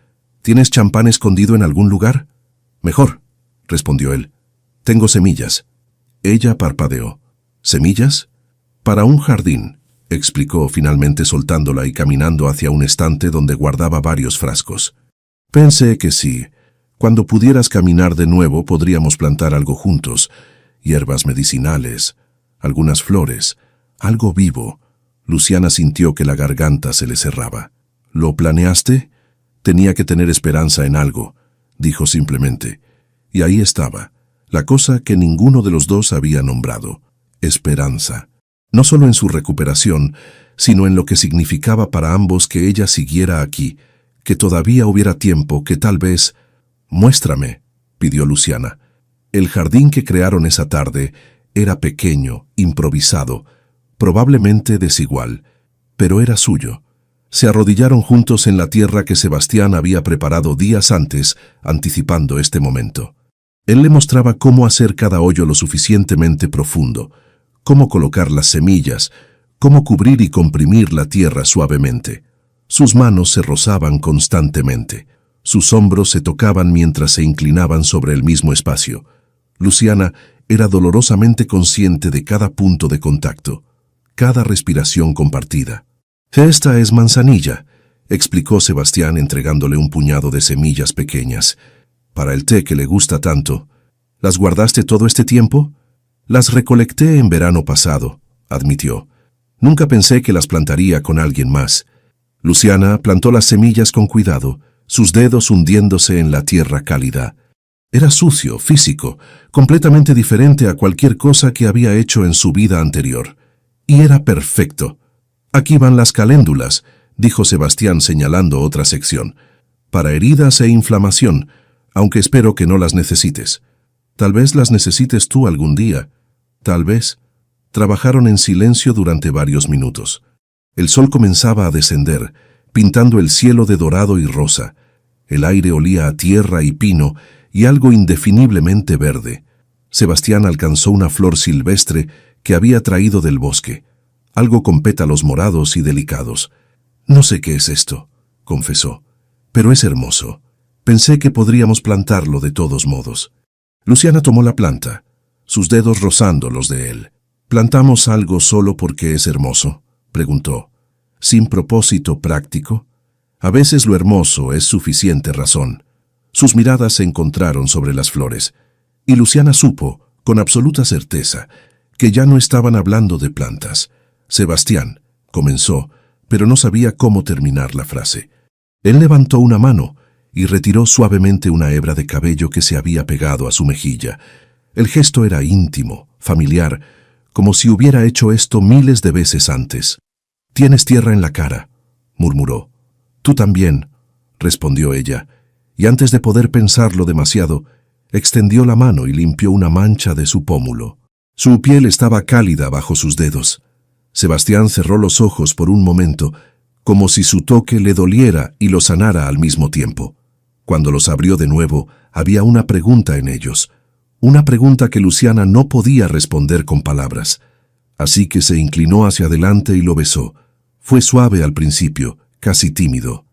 «¿Tienes champán escondido en algún lugar?» «Mejor», respondió él. «Tengo semillas». Ella parpadeó. «¿Semillas?» «Para un jardín», explicó finalmente soltándola y caminando hacia un estante donde guardaba varios frascos. «Pensé que sí. Cuando pudieras caminar de nuevo podríamos plantar algo juntos. Hierbas medicinales, algunas flores, algo vivo». Luciana sintió que la garganta se le cerraba. «¿Lo planeaste?» «Tenía que tener esperanza en algo», dijo simplemente. Y ahí estaba, la cosa que ninguno de los dos había nombrado: esperanza. No solo en su recuperación, sino en lo que significaba para ambos que ella siguiera aquí, que todavía hubiera tiempo, que tal vez... «Muéstrame», pidió Luciana. El jardín que crearon esa tarde era pequeño, improvisado, probablemente desigual, pero era suyo. Se arrodillaron juntos en la tierra que Sebastián había preparado días antes, anticipando este momento. Él le mostraba cómo hacer cada hoyo lo suficientemente profundo, cómo colocar las semillas, cómo cubrir y comprimir la tierra suavemente. Sus manos se rozaban constantemente. Sus hombros se tocaban mientras se inclinaban sobre el mismo espacio. Luciana era dolorosamente consciente de cada punto de contacto, cada respiración compartida. «Esta es manzanilla», explicó Sebastián entregándole un puñado de semillas pequeñas. «Para el té que le gusta tanto». «¿Las guardaste todo este tiempo?» «Las recolecté en verano pasado», admitió. «Nunca pensé que las plantaría con alguien más». Luciana plantó las semillas con cuidado, sus dedos hundiéndose en la tierra cálida. Era sucio, físico, completamente diferente a cualquier cosa que había hecho en su vida anterior. Y era perfecto. «Aquí van las caléndulas», dijo Sebastián señalando otra sección. «Para heridas e inflamación, aunque espero que no las necesites. Tal vez las necesites tú algún día. Tal vez». Trabajaron en silencio durante varios minutos. El sol comenzaba a descender, pintando el cielo de dorado y rosa. El aire olía a tierra y pino y algo indefiniblemente verde. Sebastián alcanzó una flor silvestre que había traído del bosque, algo con pétalos morados y delicados. «No sé qué es esto», confesó, «pero es hermoso. Pensé que podríamos plantarlo de todos modos». Luciana tomó la planta, sus dedos rozando los de él. «¿Plantamos algo solo porque es hermoso?», preguntó. «¿Sin propósito práctico? A veces lo hermoso es suficiente razón». Sus miradas se encontraron sobre las flores, y Luciana supo, con absoluta certeza, que ya no estaban hablando de plantas. «Sebastián», comenzó, pero no sabía cómo terminar la frase. Él levantó una mano y retiró suavemente una hebra de cabello que se había pegado a su mejilla. El gesto era íntimo, familiar, como si hubiera hecho esto miles de veces antes. «Tienes tierra en la cara», murmuró. «Tú también», respondió ella, y antes de poder pensarlo demasiado, extendió la mano y limpió una mancha de su pómulo. Su piel estaba cálida bajo sus dedos. Sebastián cerró los ojos por un momento, como si su toque le doliera y lo sanara al mismo tiempo. Cuando los abrió de nuevo, había una pregunta en ellos, una pregunta que Luciana no podía responder con palabras. Así que se inclinó hacia adelante y lo besó. Fue suave al principio, casi tímido.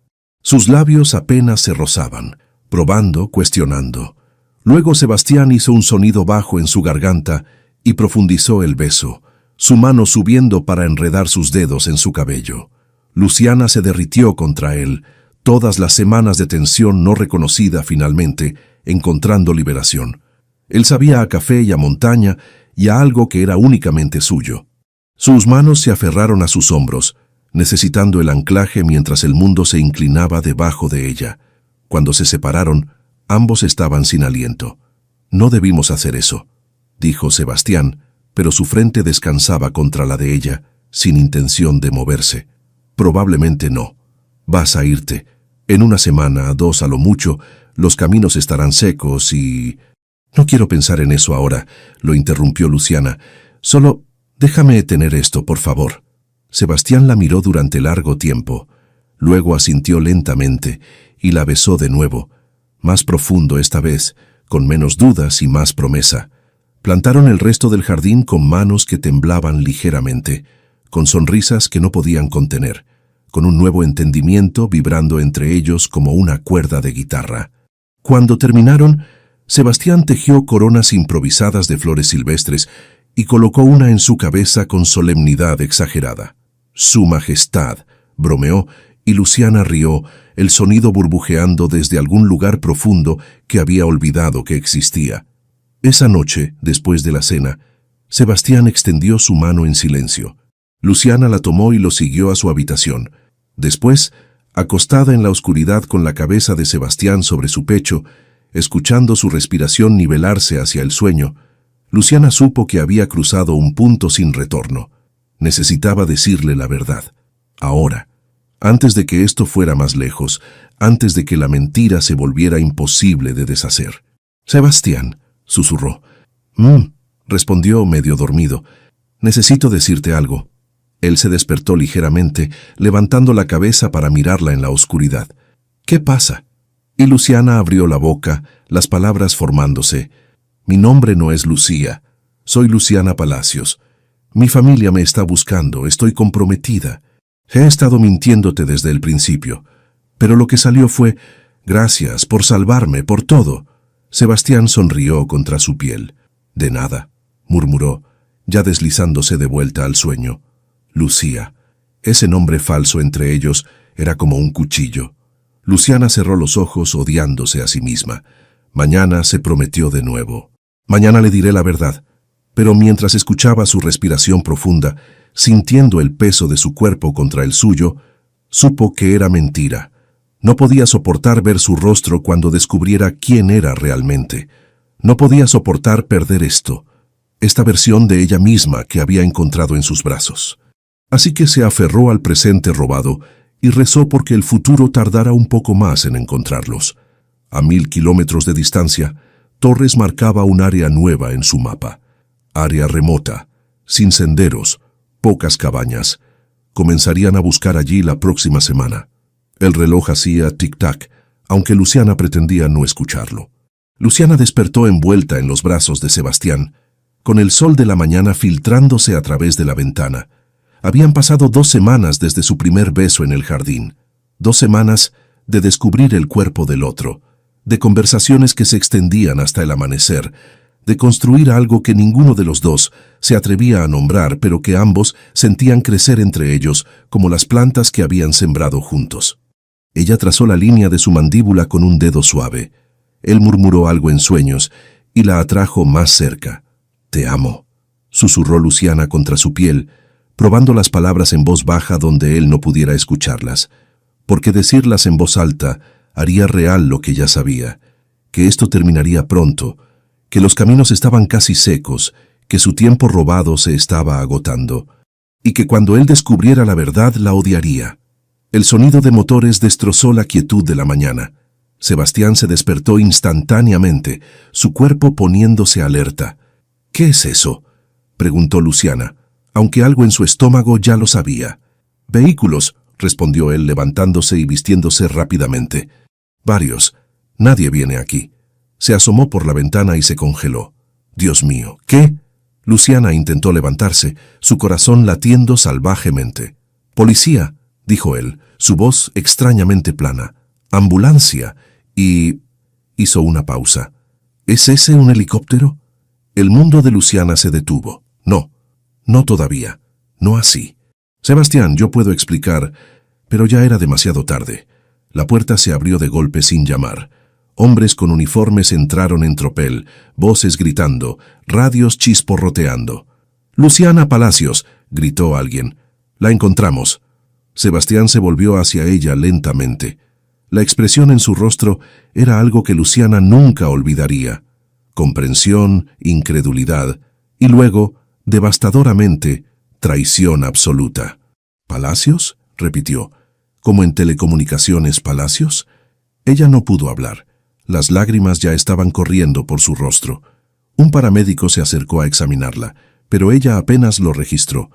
Sus labios apenas se rozaban, probando, cuestionando. Luego Sebastián hizo un sonido bajo en su garganta y profundizó el beso, su mano subiendo para enredar sus dedos en su cabello. Luciana se derritió contra él, todas las semanas de tensión no reconocida finalmente, encontrando liberación. Él sabía a café y a montaña y a algo que era únicamente suyo. Sus manos se aferraron a sus hombros, necesitando el anclaje mientras el mundo se inclinaba debajo de ella. Cuando se separaron, ambos estaban sin aliento. «No debimos hacer eso», dijo Sebastián, pero su frente descansaba contra la de ella, sin intención de moverse. «Probablemente no. Vas a irte. En una semana, 2 a lo mucho, los caminos estarán secos y...» «No quiero pensar en eso ahora», lo interrumpió Luciana. «Solo déjame tener esto, por favor». Sebastián la miró durante largo tiempo. Luego asintió lentamente y la besó de nuevo, más profundo esta vez, con menos dudas y más promesa. Plantaron el resto del jardín con manos que temblaban ligeramente, con sonrisas que no podían contener, con un nuevo entendimiento vibrando entre ellos como una cuerda de guitarra. Cuando terminaron, Sebastián tejió coronas improvisadas de flores silvestres y colocó una en su cabeza con solemnidad exagerada. «Su Majestad», bromeó, y Luciana rió, el sonido burbujeando desde algún lugar profundo que había olvidado que existía. Esa noche, después de la cena, Sebastián extendió su mano en silencio. Luciana la tomó y lo siguió a su habitación. Después, acostada en la oscuridad con la cabeza de Sebastián sobre su pecho, escuchando su respiración nivelarse hacia el sueño, Luciana supo que había cruzado un punto sin retorno. Necesitaba decirle la verdad. Ahora, antes de que esto fuera más lejos, antes de que la mentira se volviera imposible de deshacer. «Sebastián», susurró. Respondió medio dormido. «Necesito decirte algo». Él se despertó ligeramente, levantando la cabeza para mirarla en la oscuridad. «¿Qué pasa?» Y Luciana abrió la boca, las palabras formándose. «Mi nombre no es Lucía. Soy Luciana Palacios. Mi familia me está buscando, estoy comprometida. He estado mintiéndote desde el principio. Pero lo que salió fue, gracias por salvarme, por todo». Sebastián sonrió contra su piel. «De nada», murmuró, ya deslizándose de vuelta al sueño. Lucía. Ese nombre falso entre ellos era como un cuchillo. Luciana cerró los ojos odiándose a sí misma. Mañana se prometió de nuevo. «Mañana le diré la verdad». Pero mientras escuchaba su respiración profunda, sintiendo el peso de su cuerpo contra el suyo, supo que era mentira. No podía soportar ver su rostro cuando descubriera quién era realmente. No podía soportar perder esta versión de ella misma que había encontrado en sus brazos. Así que se aferró al presente robado y rezó porque el futuro tardara un poco más en encontrarlos. A 1000 kilómetros de distancia, Torres marcaba un área nueva en su mapa. Área remota, sin senderos, pocas cabañas. Comenzarían a buscar allí la próxima semana. El reloj hacía tic-tac, aunque Luciana pretendía no escucharlo. Luciana despertó envuelta en los brazos de Sebastián, con el sol de la mañana filtrándose a través de la ventana. Habían pasado 2 semanas desde su primer beso en el jardín. 2 semanas de descubrir el cuerpo del otro, de conversaciones que se extendían hasta el amanecer, de construir algo que ninguno de los dos se atrevía a nombrar, pero que ambos sentían crecer entre ellos como las plantas que habían sembrado juntos. Ella trazó la línea de su mandíbula con un dedo suave. Él murmuró algo en sueños y la atrajo más cerca. «Te amo», susurró Luciana contra su piel, probando las palabras en voz baja donde él no pudiera escucharlas, porque decirlas en voz alta haría real lo que ya sabía, que esto terminaría pronto, que los caminos estaban casi secos, que su tiempo robado se estaba agotando, y que cuando él descubriera la verdad la odiaría. El sonido de motores destrozó la quietud de la mañana. Sebastián se despertó instantáneamente, su cuerpo poniéndose alerta. «¿Qué es eso?», preguntó Luciana, aunque algo en su estómago ya lo sabía. «Vehículos», respondió él levantándose y vistiéndose rápidamente. «Varios. Nadie viene aquí». Se asomó por la ventana y se congeló. «Dios mío, ¿qué?». Luciana intentó levantarse, su corazón latiendo salvajemente. «Policía», dijo él, su voz extrañamente plana. «Ambulancia». Y hizo una pausa. «¿Es ese un helicóptero?». El mundo de Luciana se detuvo. No todavía. No así. «Sebastián, yo puedo explicar», pero ya era demasiado tarde. La puerta se abrió de golpe sin llamar. Hombres con uniformes entraron en tropel, voces gritando, radios chisporroteando. «Luciana Palacios», gritó alguien. «La encontramos». Sebastián se volvió hacia ella lentamente. La expresión en su rostro era algo que Luciana nunca olvidaría. Comprensión, incredulidad, y luego, devastadoramente, traición absoluta. «¿Palacios?», repitió. «¿Como en telecomunicaciones Palacios?». Ella no pudo hablar. Las lágrimas ya estaban corriendo por su rostro. Un paramédico se acercó a examinarla, pero ella apenas lo registró.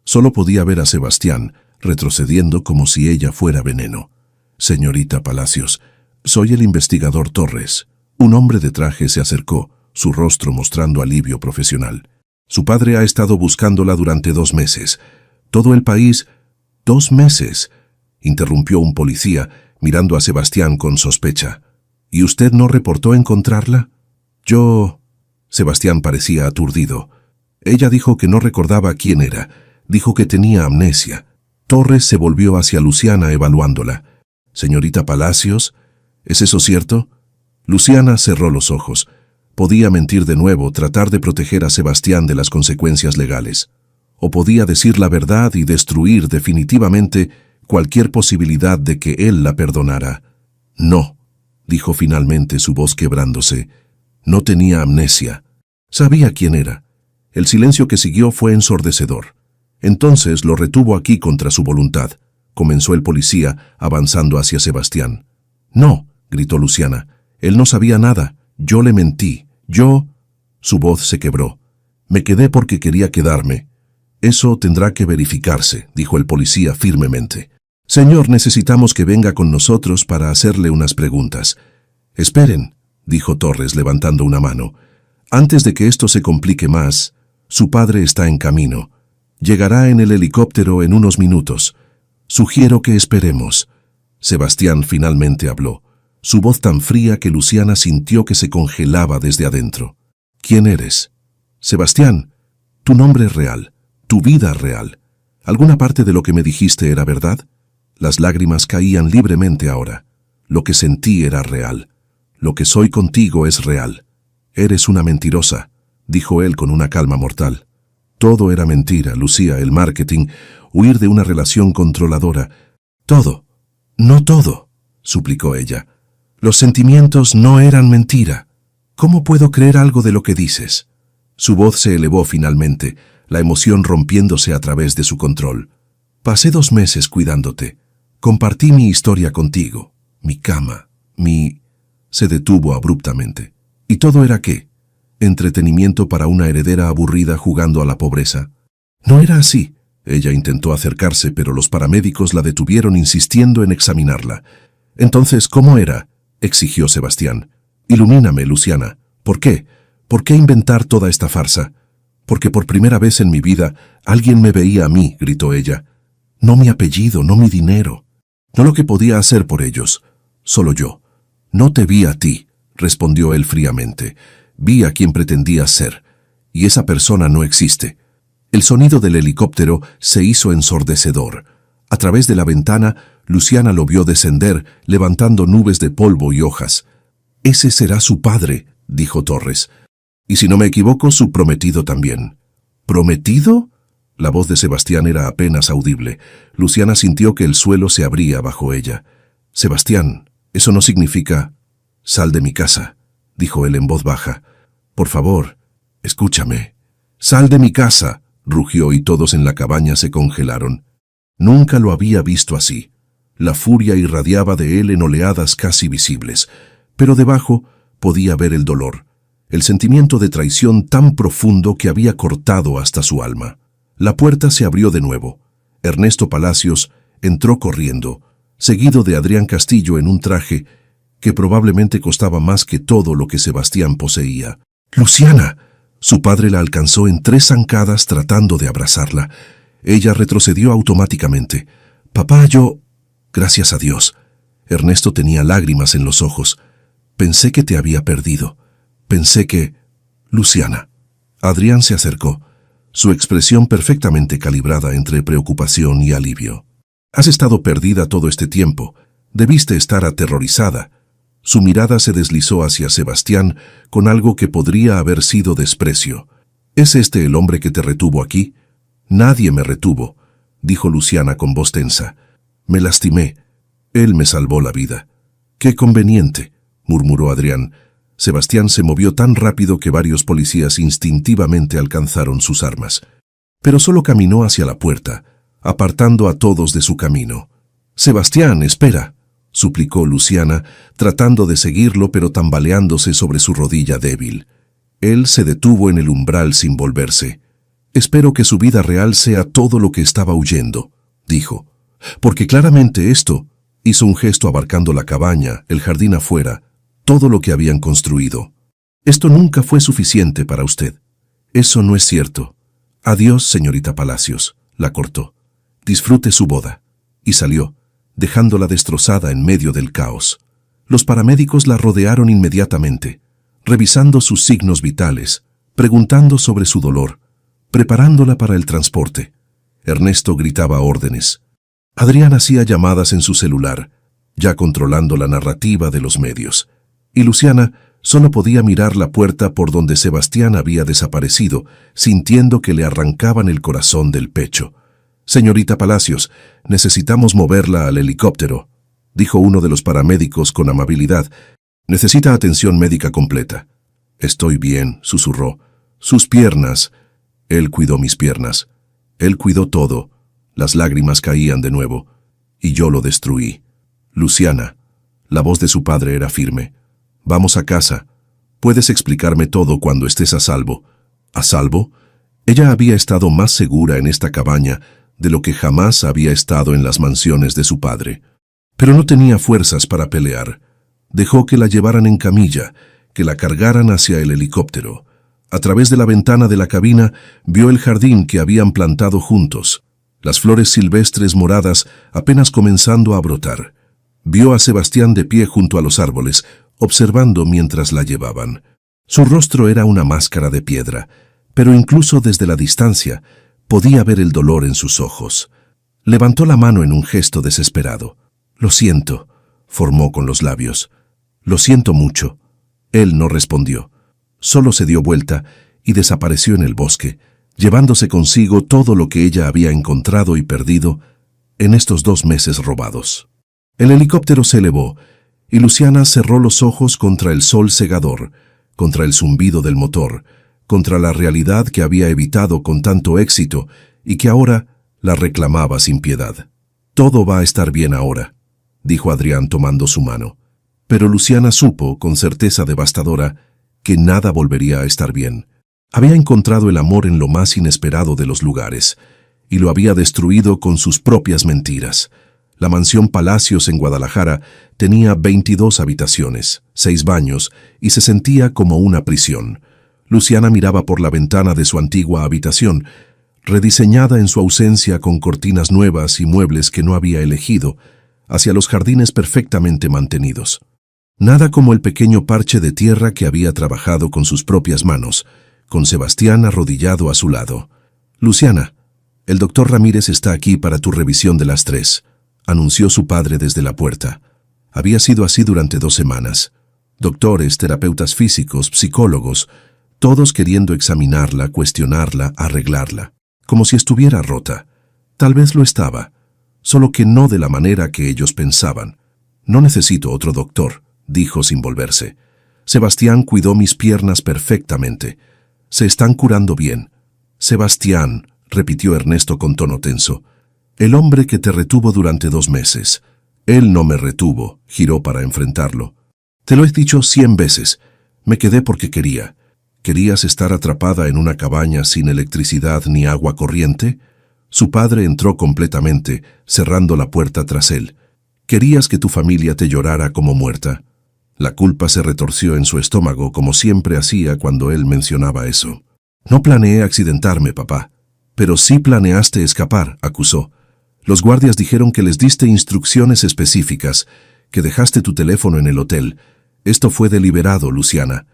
Solo podía ver a Sebastián, retrocediendo como si ella fuera veneno. «Señorita Palacios, soy el investigador Torres». Un hombre de traje se acercó, su rostro mostrando alivio profesional. «Su padre ha estado buscándola durante 2 meses. Todo el país...». «2 meses», interrumpió un policía, mirando a Sebastián con sospecha. «¿Y usted no reportó encontrarla?». «Yo...». Sebastián parecía aturdido. Ella dijo que no recordaba quién era. Dijo que tenía amnesia. Torres se volvió hacia Luciana evaluándola. «Señorita Palacios, ¿es eso cierto?». Luciana cerró los ojos. Podía mentir de nuevo, tratar de proteger a Sebastián de las consecuencias legales. O podía decir la verdad y destruir definitivamente cualquier posibilidad de que él la perdonara. «No», dijo finalmente, su voz quebrándose. «No tenía amnesia. Sabía quién era». El silencio que siguió fue ensordecedor. «Entonces lo retuvo aquí contra su voluntad», comenzó el policía, avanzando hacia Sebastián. «No», gritó Luciana. «Él no sabía nada. Yo le mentí. Yo...». Su voz se quebró. «Me quedé porque quería quedarme». «Eso tendrá que verificarse», dijo el policía firmemente. «Señor, necesitamos que venga con nosotros para hacerle unas preguntas». «Esperen», dijo Torres levantando una mano. «Antes de que esto se complique más, su padre está en camino. Llegará en el helicóptero en unos minutos. Sugiero que esperemos». Sebastián finalmente habló, su voz tan fría que Luciana sintió que se congelaba desde adentro. «¿Quién eres?». «Sebastián, tu nombre es real, tu vida real. ¿Alguna parte de lo que me dijiste era verdad?». Las lágrimas caían libremente ahora. «Lo que sentí era real. Lo que soy contigo es real». «Eres una mentirosa», dijo él con una calma mortal. Todo era mentira, Lucía, el marketing, huir de una relación controladora. Todo. No todo. suplicó ella. Los sentimientos no eran mentira. ¿Cómo puedo creer algo de lo que dices? Su voz se elevó finalmente, la emoción rompiéndose a través de su control. Pasé 2 meses cuidándote. Compartí mi historia contigo, mi cama, mi... Se detuvo abruptamente. ¿Y todo era qué? ¿Entretenimiento para una heredera aburrida jugando a la pobreza? No era así. Ella intentó acercarse, pero los paramédicos la detuvieron insistiendo en examinarla. Entonces, ¿cómo era?, exigió Sebastián. Ilumíname, Luciana. ¿Por qué? ¿Por qué inventar toda esta farsa? Porque por primera vez en mi vida alguien me veía a mí, gritó ella. No mi apellido, no mi dinero. No lo que podía hacer por ellos. Solo yo. No te vi a ti, respondió él fríamente. Vi a quien pretendías ser. Y esa persona no existe. El sonido del helicóptero se hizo ensordecedor. A través de la ventana, Luciana lo vio descender, levantando nubes de polvo y hojas. «Ese será su padre», dijo Torres. «Y si no me equivoco, su prometido también». «¿Prometido?». La voz de Sebastián era apenas audible. Luciana sintió que el suelo se abría bajo ella. «Sebastián, eso no significa...». «Sal de mi casa», dijo él en voz baja. «Por favor, escúchame». «Sal de mi casa», rugió y todos en la cabaña se congelaron. Nunca lo había visto así. La furia irradiaba de él en oleadas casi visibles, pero debajo podía ver el dolor, el sentimiento de traición tan profundo que había cortado hasta su alma. La puerta se abrió de nuevo. Ernesto Palacios entró corriendo, seguido de Adrián Castillo en un traje que probablemente costaba más que todo lo que Sebastián poseía. «¡Luciana!». Su padre la alcanzó en 3 zancadas tratando de abrazarla. Ella retrocedió automáticamente. «Papá, yo...». «Gracias a Dios». Ernesto tenía lágrimas en los ojos. «Pensé que te había perdido. Pensé que...». «Luciana». Adrián se acercó, su expresión perfectamente calibrada entre preocupación y alivio. «Has estado perdida todo este tiempo. Debiste estar aterrorizada». Su mirada se deslizó hacia Sebastián con algo que podría haber sido desprecio. «¿Es este el hombre que te retuvo aquí?». «Nadie me retuvo», dijo Luciana con voz tensa. «Me lastimé. Él me salvó la vida». «Qué conveniente», murmuró Adrián. Sebastián se movió tan rápido que varios policías instintivamente alcanzaron sus armas. Pero solo caminó hacia la puerta, apartando a todos de su camino. «Sebastián, espera», suplicó Luciana, tratando de seguirlo pero tambaleándose sobre su rodilla débil. Él se detuvo en el umbral sin volverse. «Espero que su vida real sea todo lo que estaba huyendo», dijo. «Porque claramente esto...». Hizo un gesto abarcando la cabaña, el jardín afuera, todo lo que habían construido. «Esto nunca fue suficiente para usted». «Eso no es cierto». «Adiós, señorita Palacios», la cortó. «Disfrute su boda». Y salió, dejándola destrozada en medio del caos. Los paramédicos la rodearon inmediatamente, revisando sus signos vitales, preguntando sobre su dolor, preparándola para el transporte. Ernesto gritaba órdenes. Adrián hacía llamadas en su celular, ya controlando la narrativa de los medios. Y Luciana solo podía mirar la puerta por donde Sebastián había desaparecido, sintiendo que le arrancaban el corazón del pecho. «Señorita Palacios, necesitamos moverla al helicóptero», dijo uno de los paramédicos con amabilidad. «Necesita atención médica completa». «Estoy bien», susurró. «Sus piernas». Él cuidó mis piernas. Él cuidó todo. Las lágrimas caían de nuevo. Y yo lo destruí. «Luciana». La voz de su padre era firme. «Vamos a casa. Puedes explicarme todo cuando estés a salvo». ¿A salvo? Ella había estado más segura en esta cabaña de lo que jamás había estado en las mansiones de su padre. Pero no tenía fuerzas para pelear. Dejó que la llevaran en camilla, que la cargaran hacia el helicóptero. A través de la ventana de la cabina vio el jardín que habían plantado juntos, las flores silvestres moradas apenas comenzando a brotar. Vio a Sebastián de pie junto a los árboles, observando mientras la llevaban. Su rostro era una máscara de piedra, pero incluso desde la distancia podía ver el dolor en sus ojos. Levantó la mano en un gesto desesperado. «Lo siento», formó con los labios. «Lo siento mucho». Él no respondió. Solo se dio vuelta y desapareció en el bosque, llevándose consigo todo lo que ella había encontrado y perdido en estos 2 meses robados. El helicóptero se elevó, y Luciana cerró los ojos contra el sol cegador, contra el zumbido del motor, contra la realidad que había evitado con tanto éxito y que ahora la reclamaba sin piedad. «Todo va a estar bien ahora», dijo Adrián tomando su mano. Pero Luciana supo, con certeza devastadora, que nada volvería a estar bien. Había encontrado el amor en lo más inesperado de los lugares, y lo había destruido con sus propias mentiras. La mansión Palacios en Guadalajara tenía 22 habitaciones, 6 baños, y se sentía como una prisión. Luciana miraba por la ventana de su antigua habitación, rediseñada en su ausencia con cortinas nuevas y muebles que no había elegido, hacia los jardines perfectamente mantenidos. Nada como el pequeño parche de tierra que había trabajado con sus propias manos, con Sebastián arrodillado a su lado. «Luciana, el doctor Ramírez está aquí para tu revisión de las 3», anunció su padre desde la puerta. Había sido así durante 2 semanas. Doctores, terapeutas físicos, psicólogos, todos queriendo examinarla, cuestionarla, arreglarla, como si estuviera rota. Tal vez lo estaba, solo que no de la manera que ellos pensaban. «No necesito otro doctor», dijo sin volverse. «Sebastián cuidó mis piernas perfectamente. Se están curando bien». «Sebastián», repitió Ernesto con tono tenso. «El hombre que te retuvo durante 2 meses. Él no me retuvo», giró para enfrentarlo. «Te lo he dicho 100 veces. Me quedé porque quería. ¿Querías estar atrapada en una cabaña sin electricidad ni agua corriente?» Su padre entró completamente, cerrando la puerta tras él. «¿Querías que tu familia te llorara como muerta?» La culpa se retorció en su estómago como siempre hacía cuando él mencionaba eso. «No planeé accidentarme, papá». «Pero sí planeaste escapar», acusó. «Los guardias dijeron que les diste instrucciones específicas, que dejaste tu teléfono en el hotel. Esto fue deliberado, Luciana».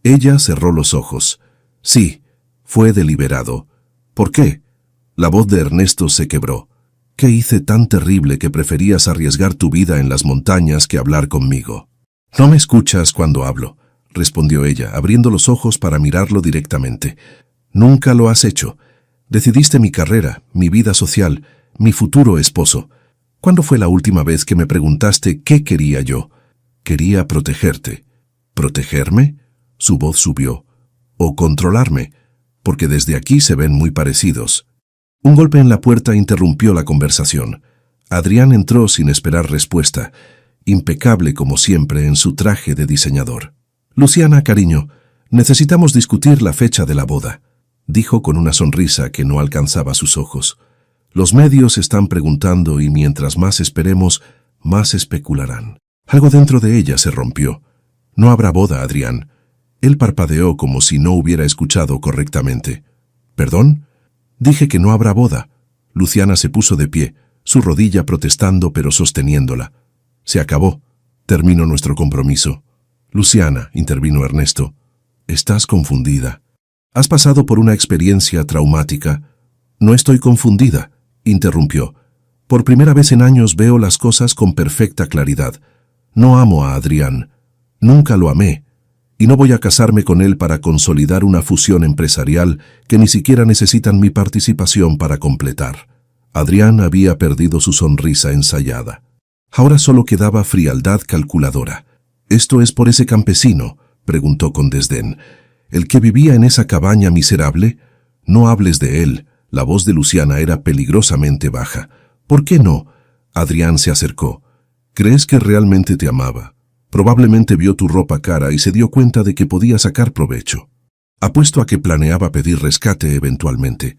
Ella cerró los ojos. «Sí, fue deliberado». «¿Por qué?» La voz de Ernesto se quebró. «¿Qué hice tan terrible que preferías arriesgar tu vida en las montañas que hablar conmigo?» «No me escuchas cuando hablo», respondió ella, abriendo los ojos para mirarlo directamente. «Nunca lo has hecho. Decidiste mi carrera, mi vida social, mi futuro esposo. ¿Cuándo fue la última vez que me preguntaste qué quería yo?» «Quería protegerte». «¿Protegerme?» Su voz subió. «O controlarme, porque desde aquí se ven muy parecidos». Un golpe en la puerta interrumpió la conversación. Adrián entró sin esperar respuesta, impecable como siempre en su traje de diseñador. «Luciana, cariño, necesitamos discutir la fecha de la boda», dijo con una sonrisa que no alcanzaba sus ojos. «Los medios están preguntando y mientras más esperemos, más especularán». Algo dentro de ella se rompió. «No habrá boda, Adrián». Él parpadeó como si no hubiera escuchado correctamente. «¿Perdón?» «Dije que no habrá boda». Luciana se puso de pie, su rodilla protestando pero sosteniéndola. «Se acabó. Terminó nuestro compromiso». «Luciana», intervino Ernesto, «estás confundida. Has pasado por una experiencia traumática». «No estoy confundida», interrumpió. «Por primera vez en años veo las cosas con perfecta claridad. No amo a Adrián. Nunca lo amé. Y no voy a casarme con él para consolidar una fusión empresarial que ni siquiera necesitan mi participación para completar». Adrián había perdido su sonrisa ensayada. Ahora solo quedaba frialdad calculadora. «¿Esto es por ese campesino?», preguntó con desdén. «¿El que vivía en esa cabaña miserable? No hables de él». La voz de Luciana era peligrosamente baja. «¿Por qué no?» Adrián se acercó. «¿Crees que realmente te amaba? Probablemente vio tu ropa cara y se dio cuenta de que podía sacar provecho. Apuesto a que planeaba pedir rescate eventualmente».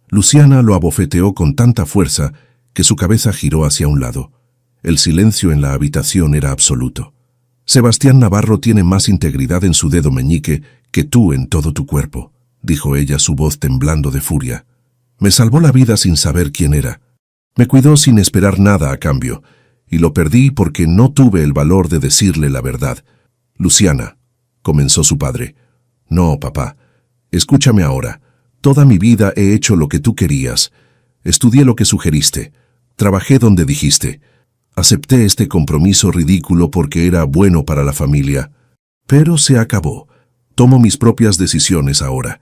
Luciana lo abofeteó con tanta fuerza que su cabeza giró hacia un lado. El silencio en la habitación era absoluto. «Sebastián Navarro tiene más integridad en su dedo meñique que tú en todo tu cuerpo», dijo ella, su voz temblando de furia. «Me salvó la vida sin saber quién era. Me cuidó sin esperar nada a cambio, y lo perdí porque no tuve el valor de decirle la verdad». «Luciana», comenzó su padre. «No, papá. Escúchame ahora. Toda mi vida he hecho lo que tú querías. Estudié lo que sugeriste. Trabajé donde dijiste. Acepté este compromiso ridículo porque era bueno para la familia. Pero se acabó. Tomo mis propias decisiones ahora».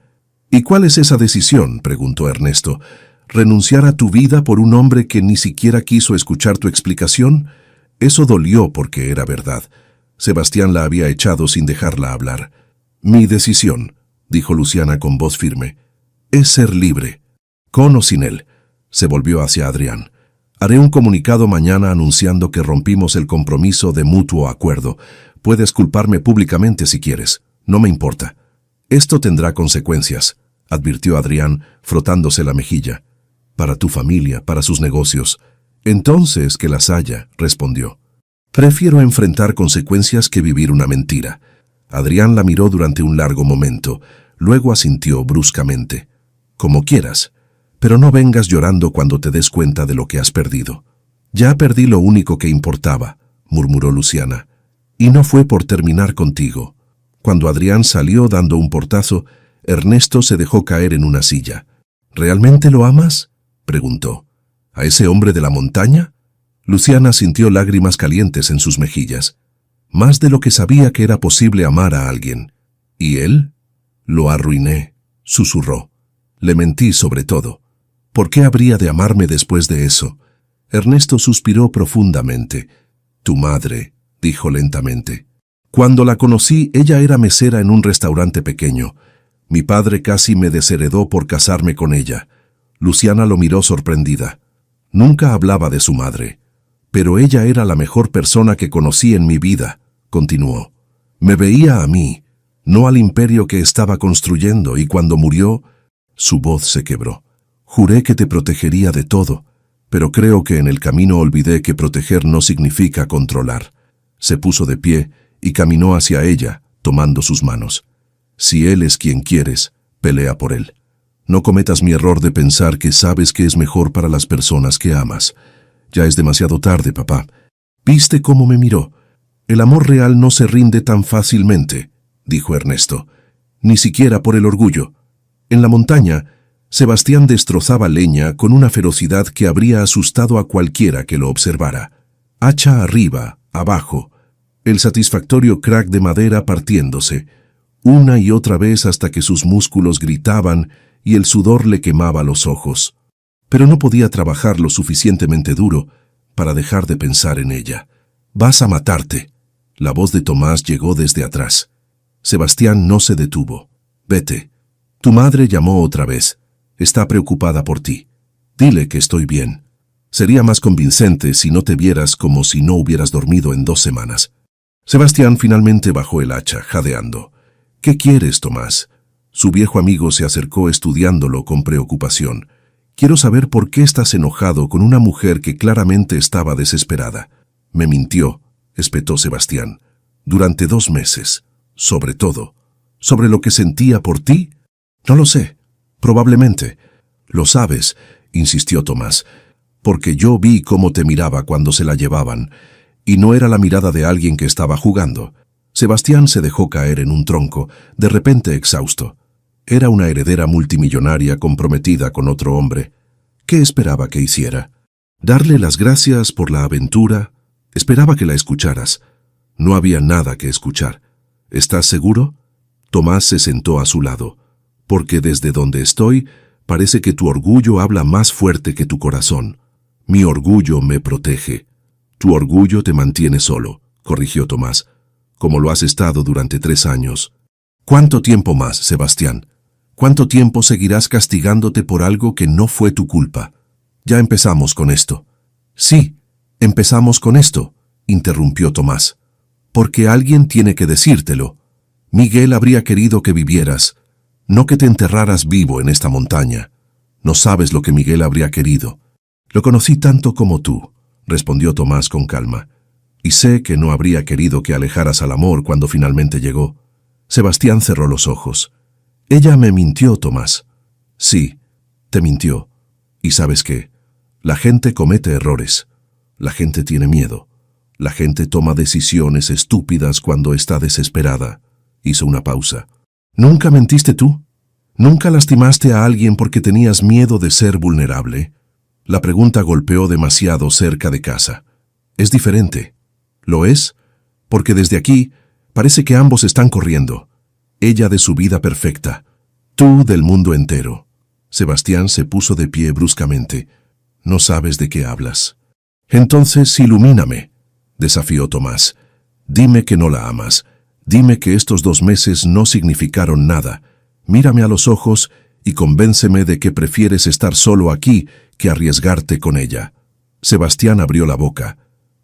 «¿Y cuál es esa decisión?», preguntó Ernesto. «¿Renunciar a tu vida por un hombre que ni siquiera quiso escuchar tu explicación? Eso dolió porque era verdad. Sebastián la había echado sin dejarla hablar. Mi decisión, dijo Luciana con voz firme, es ser libre. Con o sin él. Se volvió hacia Adrián. Haré un comunicado mañana anunciando que rompimos el compromiso de mutuo acuerdo. Puedes culparme públicamente si quieres. No me importa. Esto tendrá consecuencias, advirtió Adrián, frotándose la mejilla. Para tu familia, para sus negocios. Entonces que las haya, respondió. Prefiero enfrentar consecuencias que vivir una mentira. Adrián la miró durante un largo momento, luego asintió bruscamente. Como quieras, pero no vengas llorando cuando te des cuenta de lo que has perdido. Ya perdí lo único que importaba, murmuró Luciana, y no fue por terminar contigo. Cuando Adrián salió dando un portazo, Ernesto se dejó caer en una silla. ¿Realmente lo amas?, preguntó. ¿A ese hombre de la montaña? Luciana sintió lágrimas calientes en sus mejillas. Más de lo que sabía que era posible amar a alguien. ¿Y él? Lo arruiné, susurró. Le mentí sobre todo. ¿Por qué habría de amarme después de eso? Ernesto suspiró profundamente. Tu madre, dijo lentamente. Cuando la conocí, ella era mesera en un restaurante pequeño. Mi padre casi me desheredó por casarme con ella. Luciana lo miró sorprendida. Nunca hablaba de su madre. Pero ella era la mejor persona que conocí en mi vida, continuó. Me veía a mí, no al imperio que estaba construyendo, y cuando murió, su voz se quebró. Juré que te protegería de todo, pero creo que en el camino olvidé que proteger no significa controlar. Se puso de pie y caminó hacia ella, tomando sus manos. Si él es quien quieres, pelea por él. No cometas mi error de pensar que sabes que es mejor para las personas que amas. Ya es demasiado tarde, papá. ¿Viste cómo me miró? El amor real no se rinde tan fácilmente, dijo Ernesto. Ni siquiera por el orgullo. En la montaña, Sebastián destrozaba leña con una ferocidad que habría asustado a cualquiera que lo observara. Hacha arriba, abajo, el satisfactorio crack de madera partiéndose, una y otra vez hasta que sus músculos gritaban y el sudor le quemaba los ojos. Pero no podía trabajar lo suficientemente duro para dejar de pensar en ella. «Vas a matarte». La voz de Tomás llegó desde atrás. Sebastián no se detuvo. «Vete. Tu madre llamó otra vez. Está preocupada por ti. Dile que estoy bien. Sería más convincente si no te vieras como si no hubieras dormido en 2 semanas». Sebastián finalmente bajó el hacha, jadeando. «¿Qué quieres, Tomás?». Su viejo amigo se acercó estudiándolo con preocupación. «Quiero saber por qué estás enojado con una mujer que claramente estaba desesperada». «Me mintió», espetó Sebastián. «Durante 2 meses. Sobre todo. ¿Sobre lo que sentía por ti? No lo sé. Probablemente». «Lo sabes», insistió Tomás, «porque yo vi cómo te miraba cuando se la llevaban, y no era la mirada de alguien que estaba jugando». Sebastián se dejó caer en un tronco, de repente exhausto. Era una heredera multimillonaria comprometida con otro hombre. ¿Qué esperaba que hiciera? ¿Darle las gracias por la aventura? Esperaba que la escucharas. No había nada que escuchar. ¿Estás seguro? Tomás se sentó a su lado. Porque desde donde estoy, parece que tu orgullo habla más fuerte que tu corazón. Mi orgullo me protege. Tu orgullo te mantiene solo, corrigió Tomás, como lo has estado durante 3 años. ¿Cuánto tiempo más, Sebastián? ¿Cuánto tiempo seguirás castigándote por algo que no fue tu culpa? Ya empezamos con esto. Sí, empezamos con esto, interrumpió Tomás. Porque alguien tiene que decírtelo. Miguel habría querido que vivieras, no que te enterraras vivo en esta montaña. No sabes lo que Miguel habría querido. Lo conocí tanto como tú, respondió Tomás con calma. Y sé que no habría querido que alejaras al amor cuando finalmente llegó. Sebastián cerró los ojos. Ella me mintió, Tomás. Sí, te mintió. ¿Y sabes qué? La gente comete errores. La gente tiene miedo. La gente toma decisiones estúpidas cuando está desesperada. Hizo una pausa. ¿Nunca mentiste tú? ¿Nunca lastimaste a alguien porque tenías miedo de ser vulnerable? La pregunta golpeó demasiado cerca de casa. Es diferente. ¿Lo es? Porque desde aquí parece que ambos están corriendo. Ella de su vida perfecta. Tú del mundo entero. Sebastián se puso de pie bruscamente. No sabes de qué hablas. Entonces ilumíname. desafió Tomás. Dime que no la amas. Dime que estos 2 meses no significaron nada. Mírame a los ojos y convénceme de que prefieres estar solo aquí que arriesgarte con ella. Sebastián abrió la boca,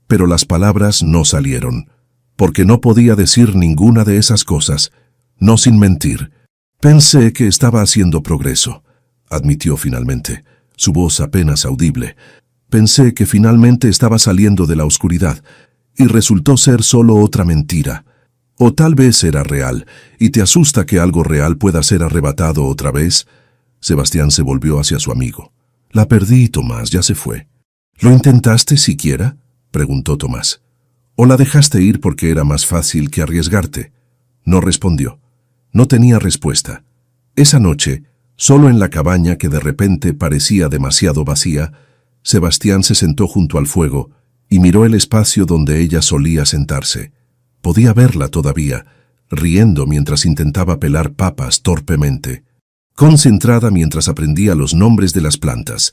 pero las palabras no salieron, porque no podía decir ninguna de esas cosas, no sin mentir. Pensé que estaba haciendo progreso, admitió finalmente, su voz apenas audible. Pensé que finalmente estaba saliendo de la oscuridad, y resultó ser solo otra mentira. O tal vez era real, y te asusta que algo real pueda ser arrebatado otra vez. Sebastián se volvió hacia su amigo. La perdí, Tomás, ya se fue. ¿Lo intentaste siquiera?, preguntó Tomás. ¿O la dejaste ir porque era más fácil que arriesgarte? No respondió. No tenía respuesta. Esa noche, solo en la cabaña que de repente parecía demasiado vacía, Sebastián se sentó junto al fuego y miró el espacio donde ella solía sentarse. Podía verla todavía, riendo mientras intentaba pelar papas torpemente, concentrada mientras aprendía los nombres de las plantas,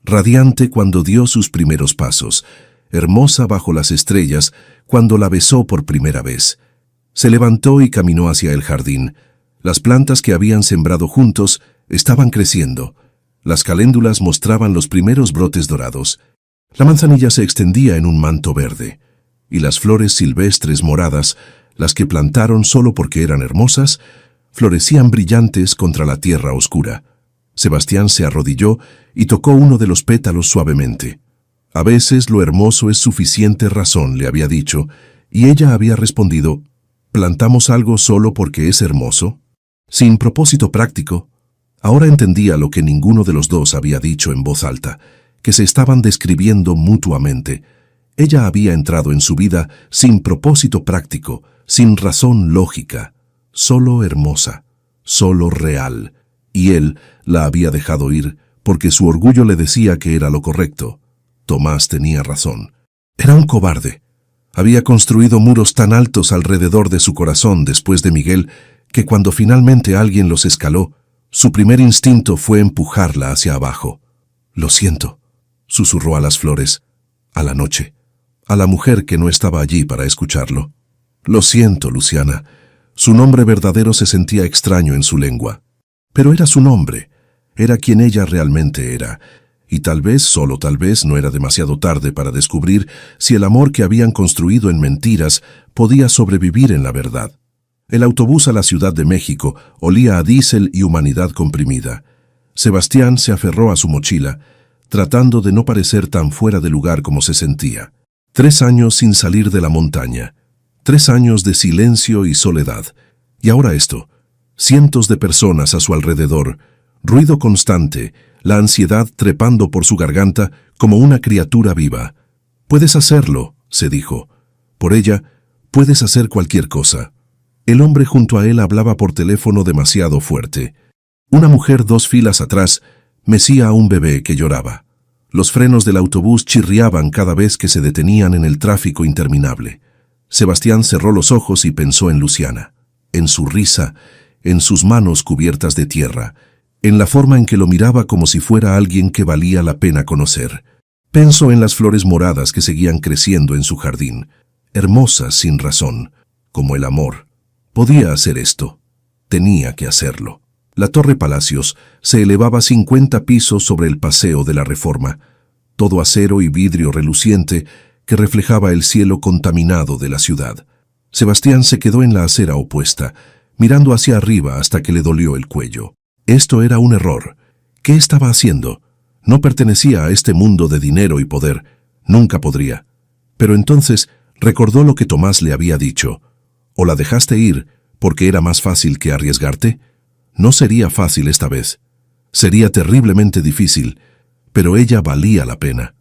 radiante cuando dio sus primeros pasos, hermosa bajo las estrellas cuando la besó por primera vez. Se levantó y caminó hacia el jardín. Las plantas que habían sembrado juntos estaban creciendo. Las caléndulas mostraban los primeros brotes dorados. La manzanilla se extendía en un manto verde, y las flores silvestres moradas, las que plantaron solo porque eran hermosas, florecían brillantes contra la tierra oscura. Sebastián se arrodilló y tocó uno de los pétalos suavemente. A veces lo hermoso es suficiente razón, le había dicho, y ella había respondido, ¿plantamos algo solo porque es hermoso? Sin propósito práctico. Ahora entendía lo que ninguno de los dos había dicho en voz alta, que se estaban describiendo mutuamente. Ella había entrado en su vida sin propósito práctico, sin razón lógica, solo hermosa, solo real, y él la había dejado ir porque su orgullo le decía que era lo correcto. Tomás tenía razón. Era un cobarde. Había construido muros tan altos alrededor de su corazón después de Miguel que cuando finalmente alguien los escaló, su primer instinto fue empujarla hacia abajo. «Lo siento», susurró a las flores, a la noche, a la mujer que no estaba allí para escucharlo. «Lo siento, Luciana». Su nombre verdadero se sentía extraño en su lengua. Pero era su nombre, era quien ella realmente era, y tal vez, solo tal vez, no era demasiado tarde para descubrir si el amor que habían construido en mentiras podía sobrevivir en la verdad. El autobús a la Ciudad de México olía a diésel y humanidad comprimida. Sebastián se aferró a su mochila, tratando de no parecer tan fuera de lugar como se sentía. 3 años sin salir de la montaña. 3 años de silencio y soledad. Y ahora esto. Cientos de personas a su alrededor. Ruido constante. La ansiedad trepando por su garganta como una criatura viva. «Puedes hacerlo», se dijo. Por ella, puedes hacer cualquier cosa. El hombre junto a él hablaba por teléfono demasiado fuerte. Una mujer 2 filas atrás mecía a un bebé que lloraba. Los frenos del autobús chirriaban cada vez que se detenían en el tráfico interminable. Sebastián cerró los ojos y pensó en Luciana, en su risa, en sus manos cubiertas de tierra, en la forma en que lo miraba como si fuera alguien que valía la pena conocer. Pensó en las flores moradas que seguían creciendo en su jardín, hermosas sin razón, como el amor. Podía hacer esto. Tenía que hacerlo. La Torre Palacios se elevaba 50 pisos sobre el Paseo de la Reforma, todo acero y vidrio reluciente que reflejaba el cielo contaminado de la ciudad. Sebastián se quedó en la acera opuesta, mirando hacia arriba hasta que le dolió el cuello. Esto era un error. ¿Qué estaba haciendo? No pertenecía a este mundo de dinero y poder. Nunca podría. Pero entonces recordó lo que Tomás le había dicho. ¿O la dejaste ir porque era más fácil que arriesgarte? No sería fácil esta vez. Sería terriblemente difícil, pero ella valía la pena.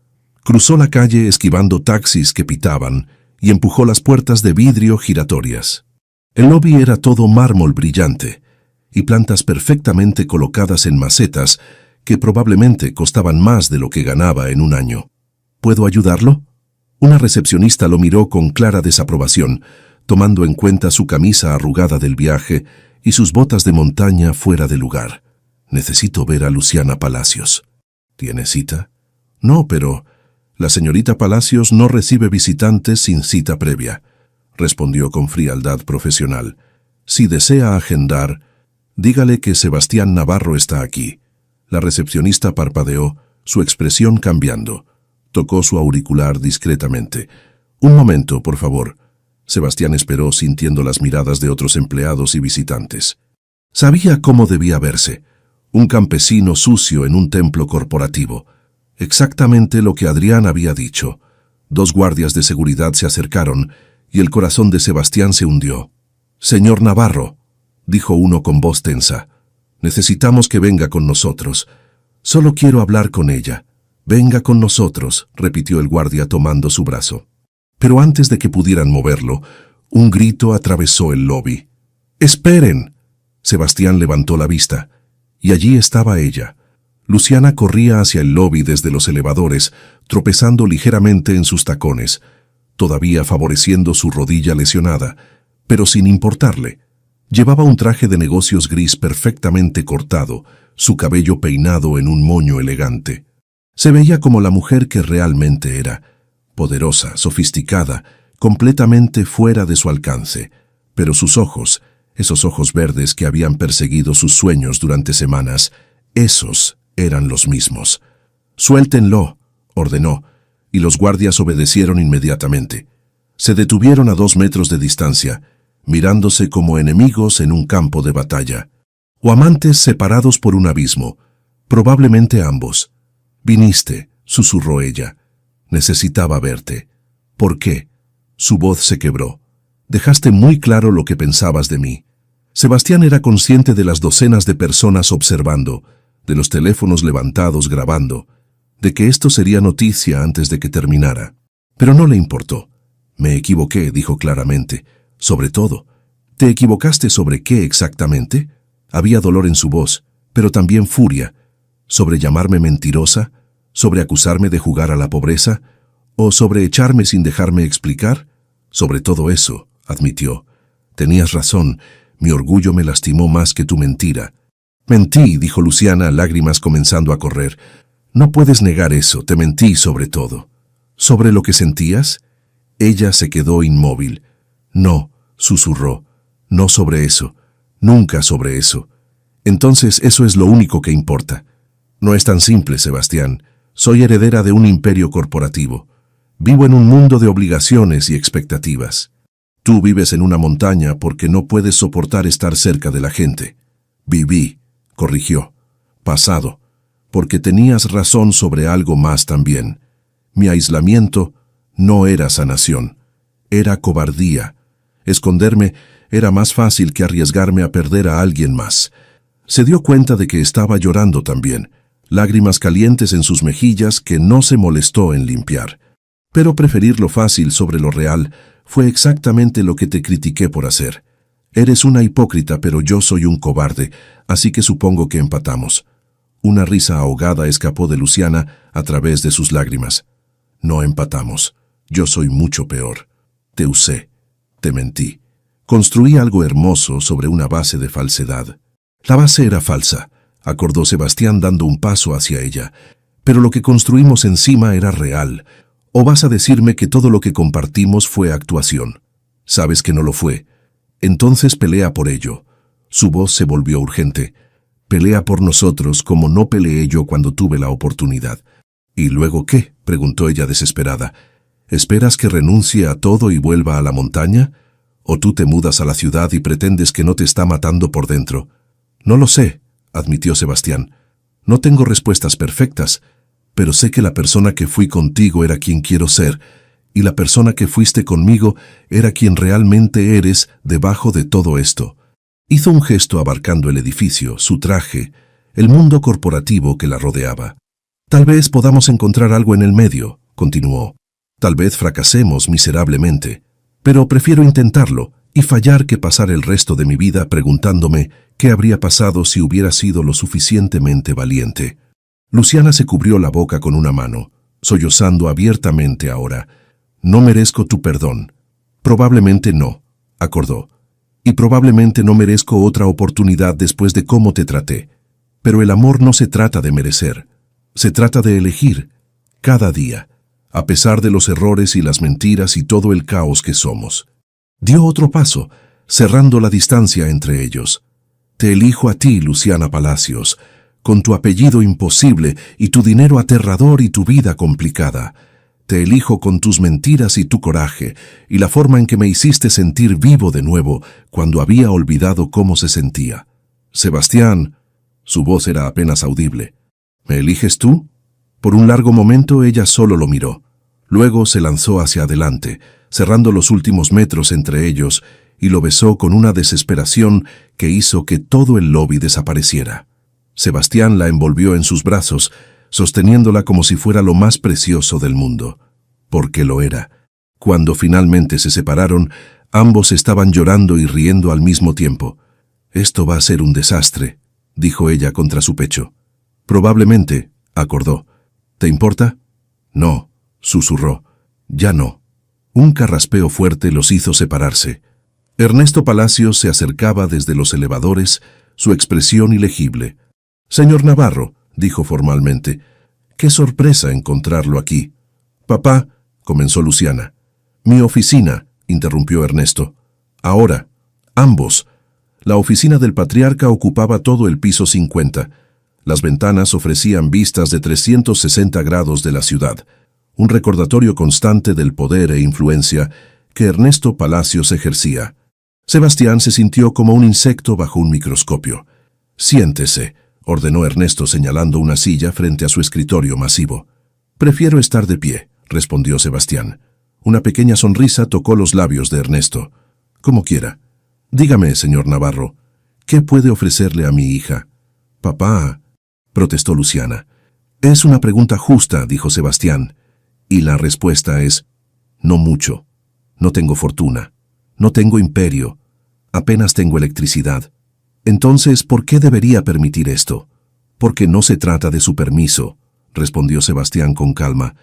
Cruzó la calle esquivando taxis que pitaban y empujó las puertas de vidrio giratorias. El lobby era todo mármol brillante y plantas perfectamente colocadas en macetas que probablemente costaban más de lo que ganaba en un año. ¿Puedo ayudarlo? Una recepcionista lo miró con clara desaprobación, tomando en cuenta su camisa arrugada del viaje y sus botas de montaña fuera de lugar. Necesito ver a Luciana Palacios. ¿Tiene cita? No, pero La señorita Palacios no recibe visitantes sin cita previa, respondió con frialdad profesional. Si desea agendar, dígale que Sebastián Navarro está aquí. La recepcionista parpadeó, su expresión cambiando. Tocó su auricular discretamente. Un momento, por favor. Sebastián esperó sintiendo las miradas de otros empleados y visitantes. Sabía cómo debía verse. Un campesino sucio en un templo corporativo. Exactamente lo que Adrián había dicho. 2 guardias de seguridad se acercaron y el corazón de Sebastián se hundió. «Señor Navarro», dijo uno con voz tensa, «necesitamos que venga con nosotros. Solo quiero hablar con ella». «Venga con nosotros», repitió el guardia tomando su brazo. Pero antes de que pudieran moverlo, un grito atravesó el lobby. «¡Esperen!». Sebastián levantó la vista, y allí estaba ella. Luciana corría hacia el lobby desde los elevadores, tropezando ligeramente en sus tacones, todavía favoreciendo su rodilla lesionada, pero sin importarle. Llevaba un traje de negocios gris perfectamente cortado, su cabello peinado en un moño elegante. Se veía como la mujer que realmente era, poderosa, sofisticada, completamente fuera de su alcance, pero sus ojos, esos ojos verdes que habían perseguido sus sueños durante semanas, esos eran los mismos. «Suéltenlo», ordenó, y los guardias obedecieron inmediatamente. Se detuvieron a 2 metros de distancia, mirándose como enemigos en un campo de batalla, o amantes separados por un abismo, probablemente ambos. «Viniste», susurró ella. «Necesitaba verte». «¿Por qué?». Su voz se quebró. «Dejaste muy claro lo que pensabas de mí». Sebastián era consciente de las docenas de personas observando, de los teléfonos levantados grabando, de que esto sería noticia antes de que terminara. Pero no le importó. «Me equivoqué», dijo claramente. «Sobre todo». «¿Te equivocaste sobre qué exactamente?». Había dolor en su voz, pero también furia. ¿Sobre llamarme mentirosa? ¿Sobre acusarme de jugar a la pobreza? ¿O sobre echarme sin dejarme explicar? Sobre todo eso, admitió. Tenías razón, mi orgullo me lastimó más que tu mentira. Mentí, dijo Luciana, lágrimas comenzando a correr. No puedes negar eso, te mentí sobre todo. ¿Sobre lo que sentías? Ella se quedó inmóvil. No, susurró, no sobre eso, nunca sobre eso. Entonces eso es lo único que importa. No es tan simple, Sebastián. Soy heredera de un imperio corporativo. Vivo en un mundo de obligaciones y expectativas. Tú vives en una montaña porque no puedes soportar estar cerca de la gente. Viví, corrigió. Pasado, porque tenías razón sobre algo más también. Mi aislamiento no era sanación, era cobardía. Esconderme era más fácil que arriesgarme a perder a alguien más. Se dio cuenta de que estaba llorando también, lágrimas calientes en sus mejillas que no se molestó en limpiar. Pero preferir lo fácil sobre lo real fue exactamente lo que te critiqué por hacer. Eres una hipócrita, pero yo soy un cobarde, así que supongo que empatamos. Una risa ahogada escapó de Luciana a través de sus lágrimas. No empatamos. Yo soy mucho peor. Te usé. Te mentí. Construí algo hermoso sobre una base de falsedad. La base era falsa, acordó Sebastián dando un paso hacia ella. Pero lo que construimos encima era real. ¿O vas a decirme que todo lo que compartimos fue actuación? Sabes que no lo fue. Entonces pelea por ello. Su voz se volvió urgente. Pelea por nosotros como no peleé yo cuando tuve la oportunidad. ¿Y luego qué?, preguntó ella desesperada. ¿Esperas que renuncie a todo y vuelva a la montaña? ¿O tú te mudas a la ciudad y pretendes que no te está matando por dentro? No lo sé, admitió Sebastián. No tengo respuestas perfectas, pero sé que la persona que fui contigo era quien quiero ser, y la persona que fuiste conmigo era quien realmente eres debajo de todo esto. Hizo un gesto abarcando el edificio, su traje, el mundo corporativo que la rodeaba. Tal vez podamos encontrar algo en el medio, continuó. Tal vez fracasemos miserablemente, pero prefiero intentarlo y fallar que pasar el resto de mi vida preguntándome qué habría pasado si hubiera sido lo suficientemente valiente. Luciana se cubrió la boca con una mano, sollozando abiertamente ahora. No merezco tu perdón. Probablemente no, acordó. Y probablemente no merezco otra oportunidad después de cómo te traté. Pero el amor no se trata de merecer. Se trata de elegir, cada día. a pesar de los errores y las mentiras y todo el caos que somos. Dio otro paso, cerrando la distancia entre ellos. Te elijo a ti, Luciana Palacios, con tu apellido imposible y tu dinero aterrador y tu vida complicada. Te elijo con tus mentiras y tu coraje, y la forma en que me hiciste sentir vivo de nuevo cuando había olvidado cómo se sentía. Sebastián, su voz era apenas audible. ¿Me eliges tú? Por un largo momento ella solo lo miró. Luego se lanzó hacia adelante, cerrando los últimos metros entre ellos, y lo besó con una desesperación que hizo que todo el lobby desapareciera. Sebastián la envolvió en sus brazos, sosteniéndola como si fuera lo más precioso del mundo. Porque lo era. Cuando finalmente se separaron, ambos estaban llorando y riendo al mismo tiempo. «Esto va a ser un desastre», dijo ella contra su pecho. «Probablemente», acordó. «¿Te importa?» «No», susurró. «Ya no». Un carraspeo fuerte los hizo separarse. Ernesto Palacios se acercaba desde los elevadores, su expresión ilegible. «Señor Navarro», dijo formalmente, «qué sorpresa encontrarlo aquí». «Papá», comenzó Luciana. «Mi oficina», interrumpió Ernesto. «Ahora, ambos». La oficina del patriarca ocupaba todo el piso 50. Las ventanas ofrecían vistas de 360 grados de la ciudad, un recordatorio constante del poder e influencia que Ernesto Palacios ejercía. Sebastián se sintió como un insecto bajo un microscopio. «Siéntese», ordenó Ernesto señalando una silla frente a su escritorio masivo. «Prefiero estar de pie», respondió Sebastián. Una pequeña sonrisa tocó los labios de Ernesto. «Como quiera. Dígame, señor Navarro, ¿qué puede ofrecerle a mi hija?» «Papá», protestó Luciana. «Es una pregunta justa», dijo Sebastián. «Y la respuesta es, no mucho. No tengo fortuna. No tengo imperio. Apenas tengo electricidad. Entonces, ¿por qué debería permitir esto?» «Porque no se trata de su permiso», respondió Sebastián con calma.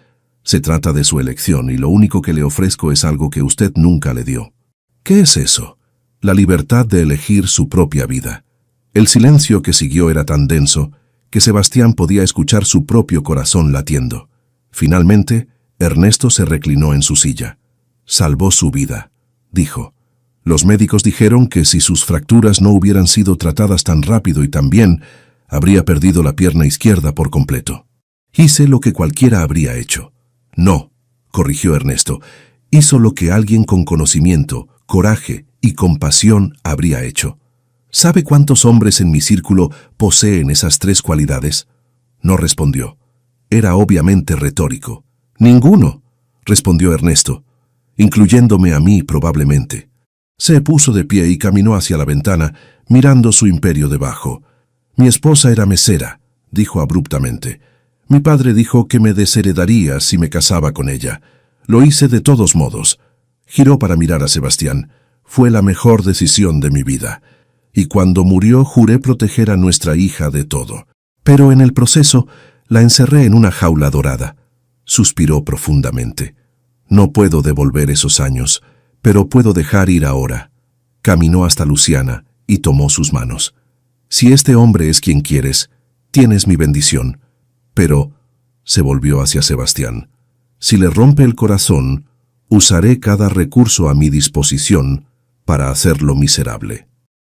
«Se trata de su elección y lo único que le ofrezco es algo que usted nunca le dio». «¿Qué es eso?» «La libertad de elegir su propia vida». El silencio que siguió era tan denso que Sebastián podía escuchar su propio corazón latiendo. Finalmente, Ernesto se reclinó en su silla. «Salvó su vida», dijo. «Los médicos dijeron que si sus fracturas no hubieran sido tratadas tan rápido y tan bien, habría perdido la pierna izquierda por completo. Hice lo que cualquiera habría hecho». «No», corrigió Ernesto, «hizo lo que alguien con conocimiento, coraje y compasión habría hecho». «¿Sabe cuántos hombres en mi círculo poseen esas tres cualidades?» No respondió. Era obviamente retórico. «Ninguno», respondió Ernesto, «incluyéndome a mí probablemente». Se puso de pie y caminó hacia la ventana, mirando su imperio debajo. «Mi esposa era mesera», dijo abruptamente. «Mi padre dijo que me desheredaría si me casaba con ella. Lo hice de todos modos». Giró para mirar a Sebastián. «Fue la mejor decisión de mi vida. Y cuando murió juré proteger a nuestra hija de todo. Pero en el proceso la encerré en una jaula dorada». Suspiró profundamente. «No puedo devolver esos años, pero puedo dejar ir ahora». Caminó hasta Luciana y tomó sus manos. «Si este hombre es quien quieres, tienes mi bendición. Pero», se volvió hacia Sebastián, «si le rompe el corazón, usaré cada recurso a mi disposición para hacerlo miserable».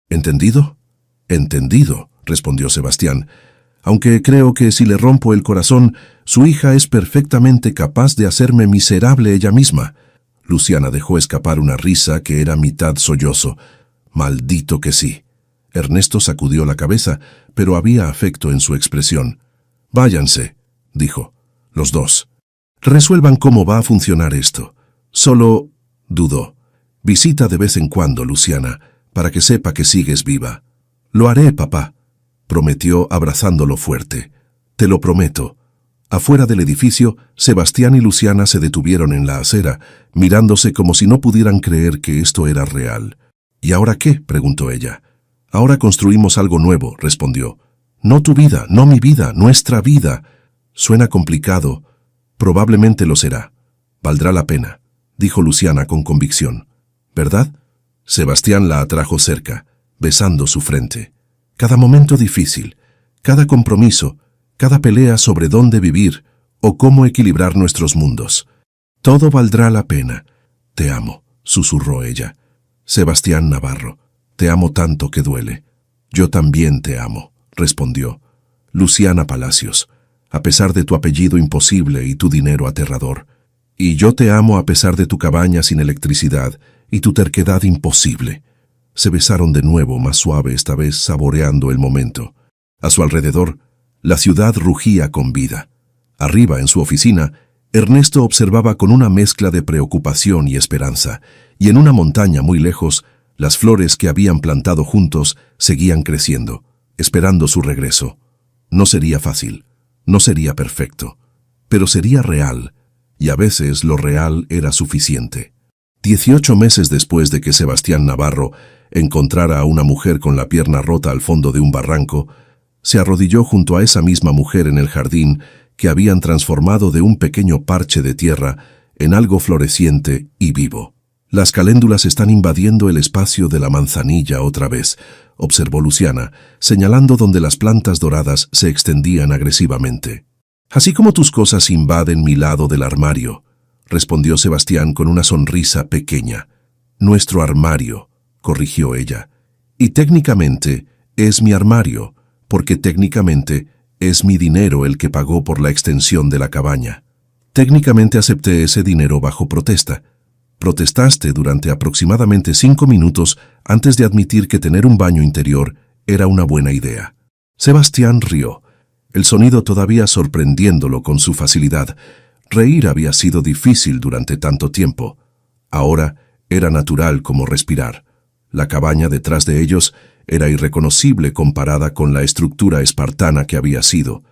«¿Entendido?» «Entendido», respondió Sebastián, «aunque creo que si le rompo el corazón, su hija es perfectamente capaz de hacerme miserable ella misma». Luciana dejó escapar una risa que era mitad sollozo. «Maldito que sí». Ernesto sacudió la cabeza, pero había afecto en su expresión. «Váyanse», dijo, «los dos. Resuelvan cómo va a funcionar esto. Solo», dudó, «visita de vez en cuando, Luciana, para que sepa que sigues viva». «Lo haré, papá», prometió abrazándolo fuerte. «Te lo prometo». Afuera del edificio, Sebastián y Luciana se detuvieron en la acera, mirándose como si no pudieran creer que esto era real. «¿Y ahora qué?», preguntó ella. «Ahora construimos algo nuevo», respondió. «No tu vida, no mi vida, nuestra vida». «Suena complicado». «Probablemente lo será. Valdrá la pena», dijo Luciana con convicción. «¿Verdad?» Sebastián la atrajo cerca, besando su frente. «Cada momento difícil, cada compromiso, cada pelea sobre dónde vivir, o cómo equilibrar nuestros mundos. Todo valdrá la pena. Te amo, susurró ella. Sebastián Navarro, te amo tanto que duele. Yo también te amo, respondió. Luciana Palacios, a pesar de tu apellido imposible y tu dinero aterrador. Y yo te amo a pesar de tu cabaña sin electricidad y tu terquedad imposible. Se besaron de nuevo, más suave esta vez, saboreando el momento. A su alrededor, la ciudad rugía con vida. Arriba, en su oficina, Ernesto observaba con una mezcla de preocupación y esperanza, y en una montaña muy lejos, las flores que habían plantado juntos seguían creciendo, esperando su regreso. No sería fácil, no sería perfecto, pero sería real, y a veces lo real era suficiente. 18 meses después de que Sebastián Navarro encontrara a una mujer con la pierna rota al fondo de un barranco, se arrodilló junto a esa misma mujer en el jardín que habían transformado de un pequeño parche de tierra en algo floreciente y vivo. Las caléndulas están invadiendo el espacio de la manzanilla otra vez, observó Luciana, señalando donde las plantas doradas se extendían agresivamente. Así como tus cosas invaden mi lado del armario, respondió Sebastián con una sonrisa pequeña. Nuestro armario, corrigió ella. Y técnicamente es mi armario, porque técnicamente es mi dinero el que pagó por la extensión de la cabaña. Técnicamente acepté ese dinero bajo protesta. Protestaste durante aproximadamente 5 minutos antes de admitir que tener un baño interior era una buena idea. Sebastián rió, el sonido todavía sorprendiéndolo con su facilidad. Reír había sido difícil durante tanto tiempo. Ahora era natural como respirar. La cabaña detrás de ellos era irreconocible comparada con la estructura espartana que había sido.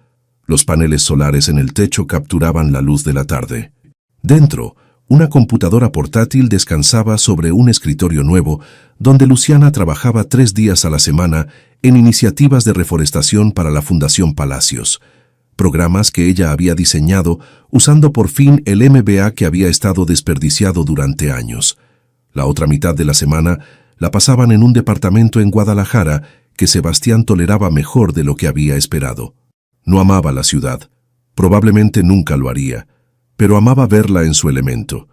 Los paneles solares en el techo capturaban la luz de la tarde. Dentro, una computadora portátil descansaba sobre un escritorio nuevo donde Luciana trabajaba 3 días a la semana en iniciativas de reforestación para la Fundación Palacios, programas que ella había diseñado usando por fin el MBA que había estado desperdiciado durante años. La otra mitad de la semana la pasaban en un departamento en Guadalajara que Sebastián toleraba mejor de lo que había esperado. No amaba la ciudad, probablemente nunca lo haría, pero amaba verla en su elemento,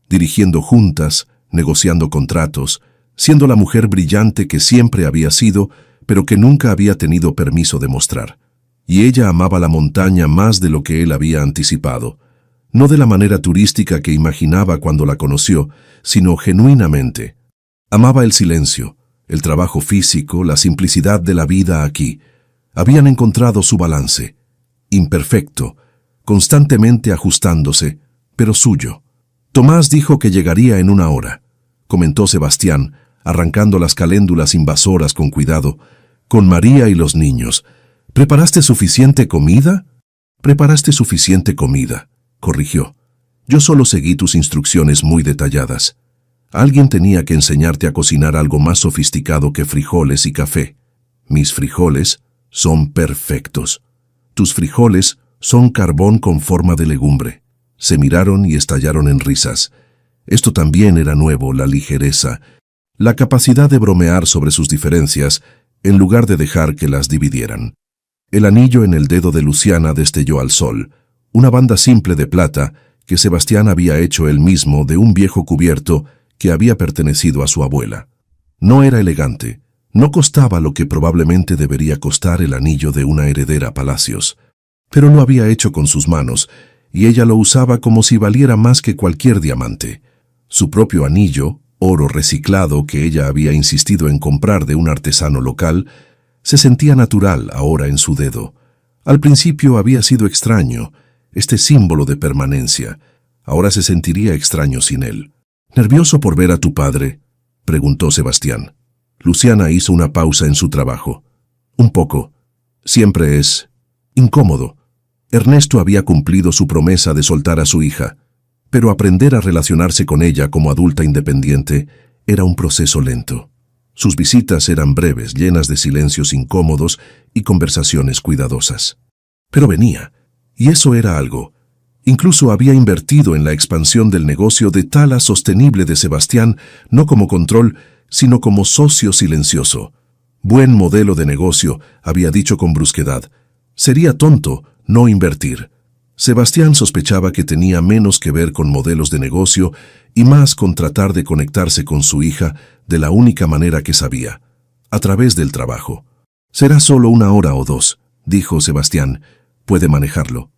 dirigiendo juntas, negociando contratos, siendo la mujer brillante que siempre había sido, pero que nunca había tenido permiso de mostrar. Y ella amaba la montaña más de lo que él había anticipado, no de la manera turística que imaginaba cuando la conoció, sino genuinamente. Amaba el silencio, el trabajo físico, la simplicidad de la vida aquí. Habían encontrado su balance, imperfecto, constantemente ajustándose, pero suyo. Tomás dijo que llegaría en 1 hora, comentó Sebastián, arrancando las caléndulas invasoras con cuidado, con María y los niños. ¿Preparaste suficiente comida? Preparaste suficiente comida, corrigió. Yo solo seguí tus instrucciones muy detalladas. Alguien tenía que enseñarte a cocinar algo más sofisticado que frijoles y café. Mis frijoles son perfectos. Tus frijoles son carbón con forma de legumbre. Se miraron y estallaron en risas. Esto también era nuevo, la ligereza, la capacidad de bromear sobre sus diferencias en lugar de dejar que las dividieran. El anillo en el dedo de Luciana destelló al sol, una banda simple de plata que Sebastián había hecho él mismo de un viejo cubierto que había pertenecido a su abuela. No era elegante, no costaba lo que probablemente debería costar el anillo de una heredera Palacios, pero lo había hecho con sus manos, y ella lo usaba como si valiera más que cualquier diamante. Su propio anillo, oro reciclado que ella había insistido en comprar de un artesano local, se sentía natural ahora en su dedo. Al principio había sido extraño, este símbolo de permanencia. Ahora se sentiría extraño sin él. ¿Nervioso por ver a tu padre?, preguntó Sebastián. Luciana hizo una pausa en su trabajo. Un poco. Siempre es incómodo. Ernesto había cumplido su promesa de soltar a su hija, pero aprender a relacionarse con ella como adulta independiente era un proceso lento. Sus visitas eran breves, llenas de silencios incómodos y conversaciones cuidadosas. Pero venía, y eso era algo. Incluso había invertido en la expansión del negocio de Tala Sostenible de Sebastián, no como control, sino como socio silencioso. Buen modelo de negocio, había dicho con brusquedad. Sería tonto no invertir. Sebastián sospechaba que tenía menos que ver con modelos de negocio y más con tratar de conectarse con su hija de la única manera que sabía, a través del trabajo. «Será solo 1 hora o 2», dijo Sebastián. «Puede manejarlo».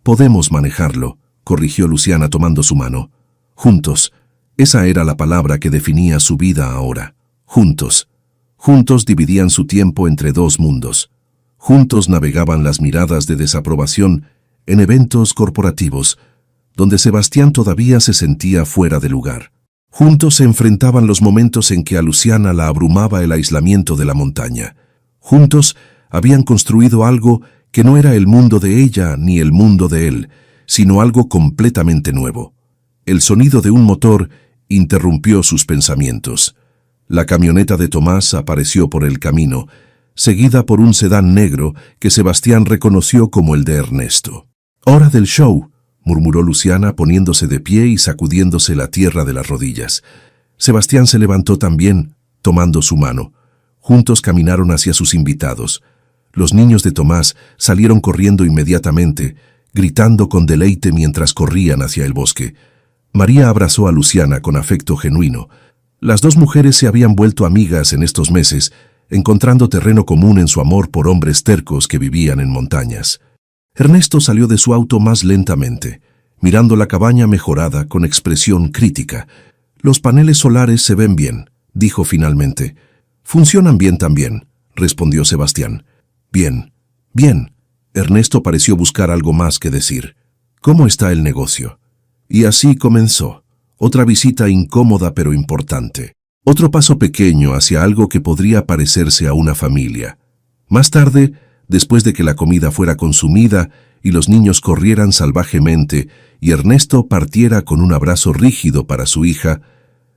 «Podemos manejarlo», corrigió Luciana tomando su mano. «Juntos». Esa era la palabra que definía su vida ahora. Juntos. Juntos dividían su tiempo entre 2 mundos. Juntos navegaban las miradas de desaprobación en eventos corporativos, donde Sebastián todavía se sentía fuera de lugar. Juntos se enfrentaban los momentos en que a Luciana la abrumaba el aislamiento de la montaña. Juntos habían construido algo que no era el mundo de ella ni el mundo de él, sino algo completamente nuevo. El sonido de un motor interrumpió sus pensamientos. La camioneta de Tomás apareció por el camino, seguida por un sedán negro que Sebastián reconoció como el de Ernesto. «Hora del show», murmuró Luciana poniéndose de pie y sacudiéndose la tierra de las rodillas. Sebastián se levantó también, tomando su mano. Juntos caminaron hacia sus invitados. Los niños de Tomás salieron corriendo inmediatamente, gritando con deleite mientras corrían hacia el bosque. María abrazó a Luciana con afecto genuino. Las 2 mujeres se habían vuelto amigas en estos meses, encontrando terreno común en su amor por hombres tercos que vivían en montañas. Ernesto salió de su auto más lentamente, mirando la cabaña mejorada con expresión crítica. «Los paneles solares se ven bien», dijo finalmente. «Funcionan bien también», respondió Sebastián. «Bien, bien». Ernesto pareció buscar algo más que decir. «¿Cómo está el negocio?» Y así comenzó. Otra visita incómoda pero importante. Otro paso pequeño hacia algo que podría parecerse a una familia. Más tarde, después de que la comida fuera consumida y los niños corrieran salvajemente y Ernesto partiera con un abrazo rígido para su hija,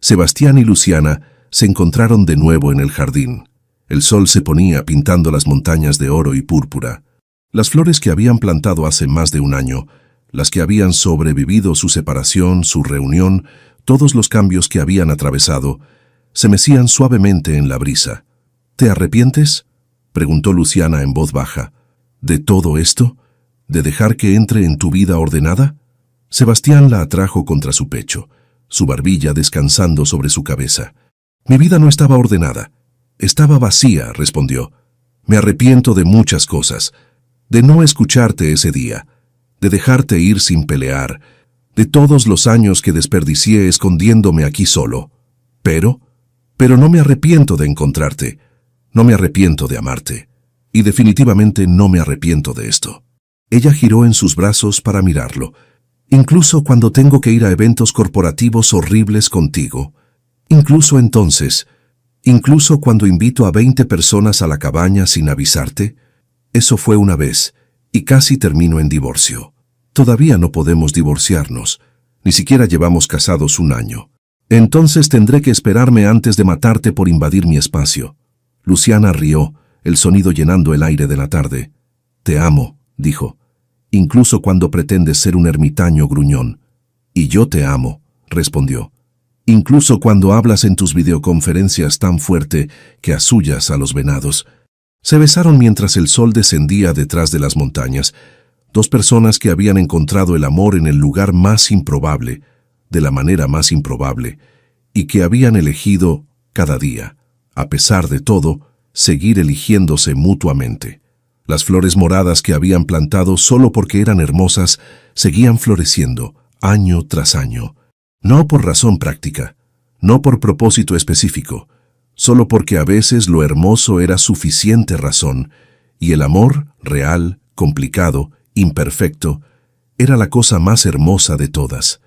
Sebastián y Luciana se encontraron de nuevo en el jardín. El sol se ponía pintando las montañas de oro y púrpura. Las flores que habían plantado hace más de 1 año, las que habían sobrevivido su separación, su reunión, todos los cambios que habían atravesado, se mecían suavemente en la brisa. «¿Te arrepientes?», preguntó Luciana en voz baja. «¿De todo esto? ¿De dejar que entre en tu vida ordenada?» Sebastián la atrajo contra su pecho, su barbilla descansando sobre su cabeza. «Mi vida no estaba ordenada. Estaba vacía», respondió. «Me arrepiento de muchas cosas. De no escucharte ese día, de dejarte ir sin pelear, de todos los años que desperdicié escondiéndome aquí solo. Pero no me arrepiento de encontrarte. No me arrepiento de amarte. Y definitivamente no me arrepiento de esto». Ella giró en sus brazos para mirarlo. «Incluso cuando tengo que ir a eventos corporativos horribles contigo. Incluso entonces. Incluso cuando invito a 20 personas a la cabaña sin avisarte. Eso fue una vez, y casi termino en divorcio. Todavía no podemos divorciarnos. Ni siquiera llevamos casados 1 año. Entonces tendré que esperarme antes de matarte por invadir mi espacio». Luciana rió, el sonido llenando el aire de la tarde. «Te amo», dijo, «incluso cuando pretendes ser un ermitaño gruñón». «Y yo te amo», respondió, «incluso cuando hablas en tus videoconferencias tan fuerte que asullas a los venados». Se besaron mientras el sol descendía detrás de las montañas. 2 personas que habían encontrado el amor en el lugar más improbable, de la manera más improbable, y que habían elegido, cada día, a pesar de todo, seguir eligiéndose mutuamente. Las flores moradas que habían plantado solo porque eran hermosas seguían floreciendo, año tras año. No por razón práctica, no por propósito específico, solo porque a veces lo hermoso era suficiente razón, y el amor, real, complicado, imperfecto, era la cosa más hermosa de todas.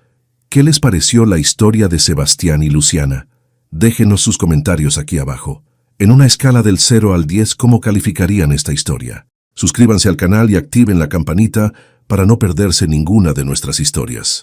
¿Qué les pareció la historia de Sebastián y Luciana? Déjenos sus comentarios aquí abajo. En una escala del 0 al 10, ¿cómo calificarían esta historia? Suscríbanse al canal y activen la campanita para no perderse ninguna de nuestras historias.